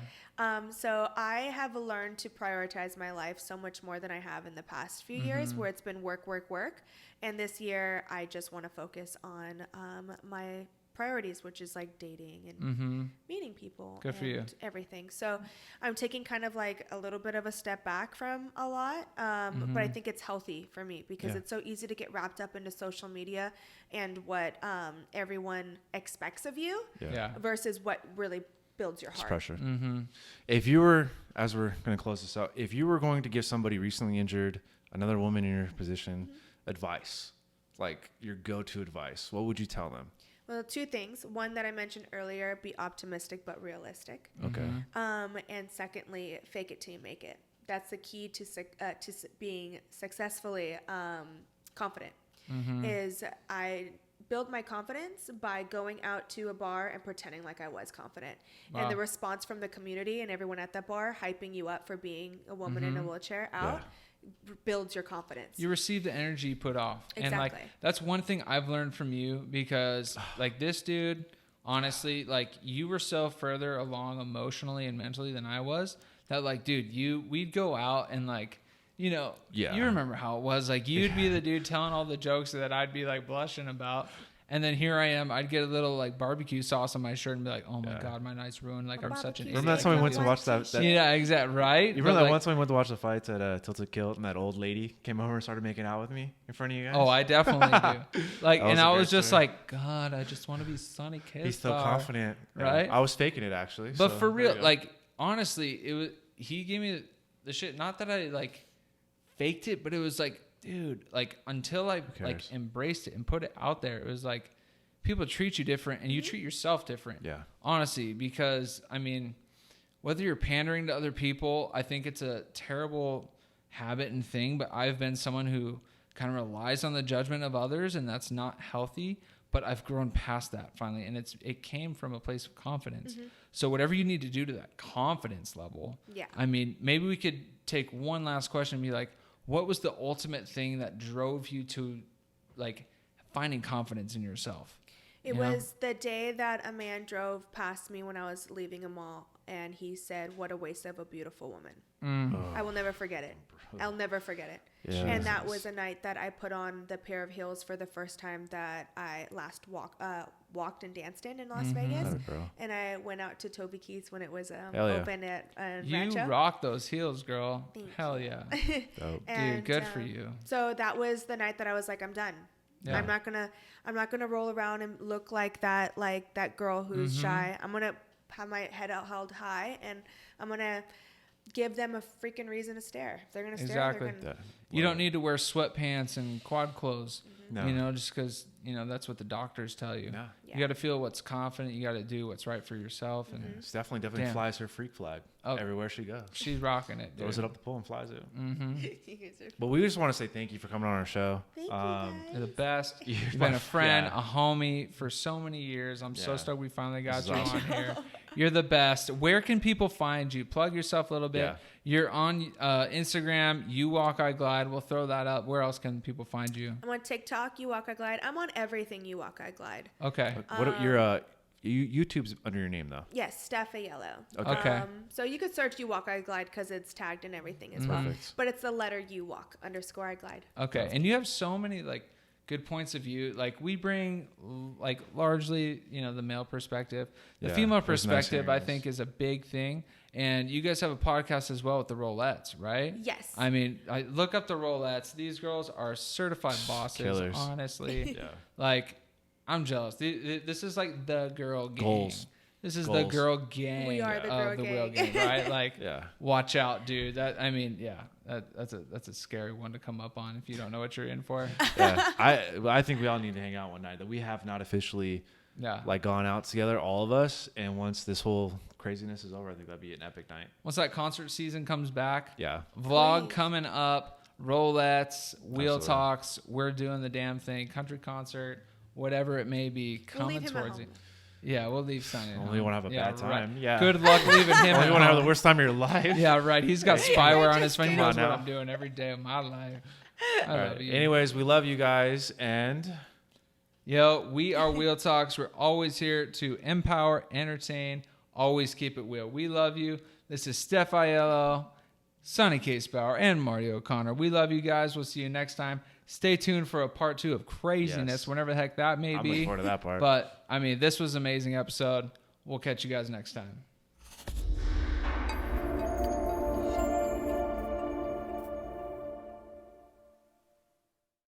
So I have learned to prioritize my life so much more than I have in the past few years, where it's been work, work, work. And this year, I just want to focus on my priorities, which is like dating and meeting people. Good for you. Everything. So I'm taking kind of like a little bit of a step back from a lot, but I think it's healthy for me because Yeah. it's so easy to get wrapped up into social media and what everyone expects of you Yeah. versus what really builds your It's heart. pressure. Mm-hmm. If you were, as we're going to close this out, if you were going to give somebody recently injured, another woman in your position, advice, like your go-to advice, what would you tell them? Well, two things. One that I mentioned earlier, be optimistic but realistic. Okay. And secondly, fake it till you make it. That's the key to being successfully confident. Is I build my confidence by going out to a bar and pretending like I was confident. Wow. And the response from the community and everyone at that bar hyping you up for being a woman in a wheelchair out builds your confidence. You receive the energy you put off. Exactly. And like, that's one thing I've learned from you, because like this dude, honestly, like you were so further along emotionally and mentally than I was, that like, dude, we'd go out and like, you know, Yeah. you remember how it was. Like you'd be the dude telling all the jokes that I'd be like blushing about. And then here I am, I'd get a little like barbecue sauce on my shirt and be like, oh my God, my night's ruined. Like I'm such an idiot. Remember that time we went to watch that yeah, exactly. Right. You remember that once when we went to watch the fights at Tilted Kilt, and that old lady came over and started making out with me in front of you guys? Oh, I definitely do. Like, and I was just story. like, God, I just want to be Sonny Kiss. He's so confident. Right? I was faking it, actually. But so for real, there you go. like, honestly, he gave me the shit. Not that I, like, faked it, but it was like, dude, like, until I, like, embraced it and put it out there, it was like, people treat you different and you treat yourself different. Yeah. Honestly, because, I mean, whether you're pandering to other people, I think it's a terrible habit and thing, but I've been someone who kind of relies on the judgment of others, and that's not healthy. But I've grown past that finally, and it came from a place of confidence. Mm-hmm. So whatever you need to do to that confidence level, I mean, maybe we could take one last question and be like, what was the ultimate thing that drove you to, like, finding confidence in yourself? It was the day that a man drove past me when I was leaving a mall, and he said, "What a waste of a beautiful woman." I will never forget it. I'll never forget it. Yeah. And that was a night that I put on the pair of heels for the first time that I last walked and danced in Las Vegas. And I went out to Toby Keith's when it was open at Rancho. You rock those heels, girl. Hell yeah. And, dude, good for you. So that was the night that I was like, I'm done. Yeah. I'm not gonna roll around and look like that girl who's shy. I'm gonna have my head out held high, and I'm gonna give them a freaking reason to stare. If they're gonna stare, they're gonna... You don't need to wear sweatpants and quad clothes. No. You know, just because, you know, that's what the doctors tell you. Yeah. You got to feel what's confident. You got to do what's right for yourself. And Stephanie definitely flies her freak flag everywhere she goes. She's rocking it, dude. Throws it up the pole and flies it. But we just want to say thank you for coming on our show. Thank you, guys. You're the best. You've been a friend, a homie for so many years. I'm so stoked we finally got you on here. You're the best. Where can people find you? Plug yourself a little bit. Yeah. You're on Instagram, You Walk, I Glide. We'll throw that up. Where else can people find you? I'm on TikTok, You Walk, I Glide. I'm on everything, You Walk, I Glide. Okay. What your YouTube's under your name, though? Yes, Steph Aiello. Okay. So you could search You Walk, I Glide because it's tagged and everything as well. But it's the letter You Walk _ I Glide. Okay. And you have so many, like, good points of view. Like, we bring, like, largely, you know, the male perspective. The female perspective, I think, is a big thing. And you guys have a podcast as well with the Rolettes, right? Yes. I mean, I look up the Rolettes. These girls are certified bosses, Killers. Honestly. Like, I'm jealous. This is like the girl gang. Goals. This is the girl gang. We are the girl the gang. real gang, right? Like, watch out, dude. That's a scary one to come up on if you don't know what you're in for. I think we all need to hang out one night. That we have not officially like gone out together, all of us. And once this whole craziness is over, I think that'd be an epic night. Once that concert season comes back, vlog Please. Coming up, Rolettes, Wheel Talks. We're doing the damn thing. Country concert, whatever it may be, coming towards you. Yeah, we'll leave Sonny. Only want to have a bad time. Right. Yeah. Good luck leaving him. Only want to have the worst time of your life. Yeah, right. He's got spyware on his phone. He knows what I'm doing every day of my life. I love you. Anyways, we love you guys, and we are Wheel Talks. We're always here to empower, entertain, always keep it wheel. We love you. This is Steph Aiello, Sonny Casebauer, and Marty O'Connor. We love you guys. We'll see you next time. Stay tuned for a part 2 of craziness, whenever the heck that may be. I'm looking forward to that part. But, I mean, this was an amazing episode. We'll catch you guys next time.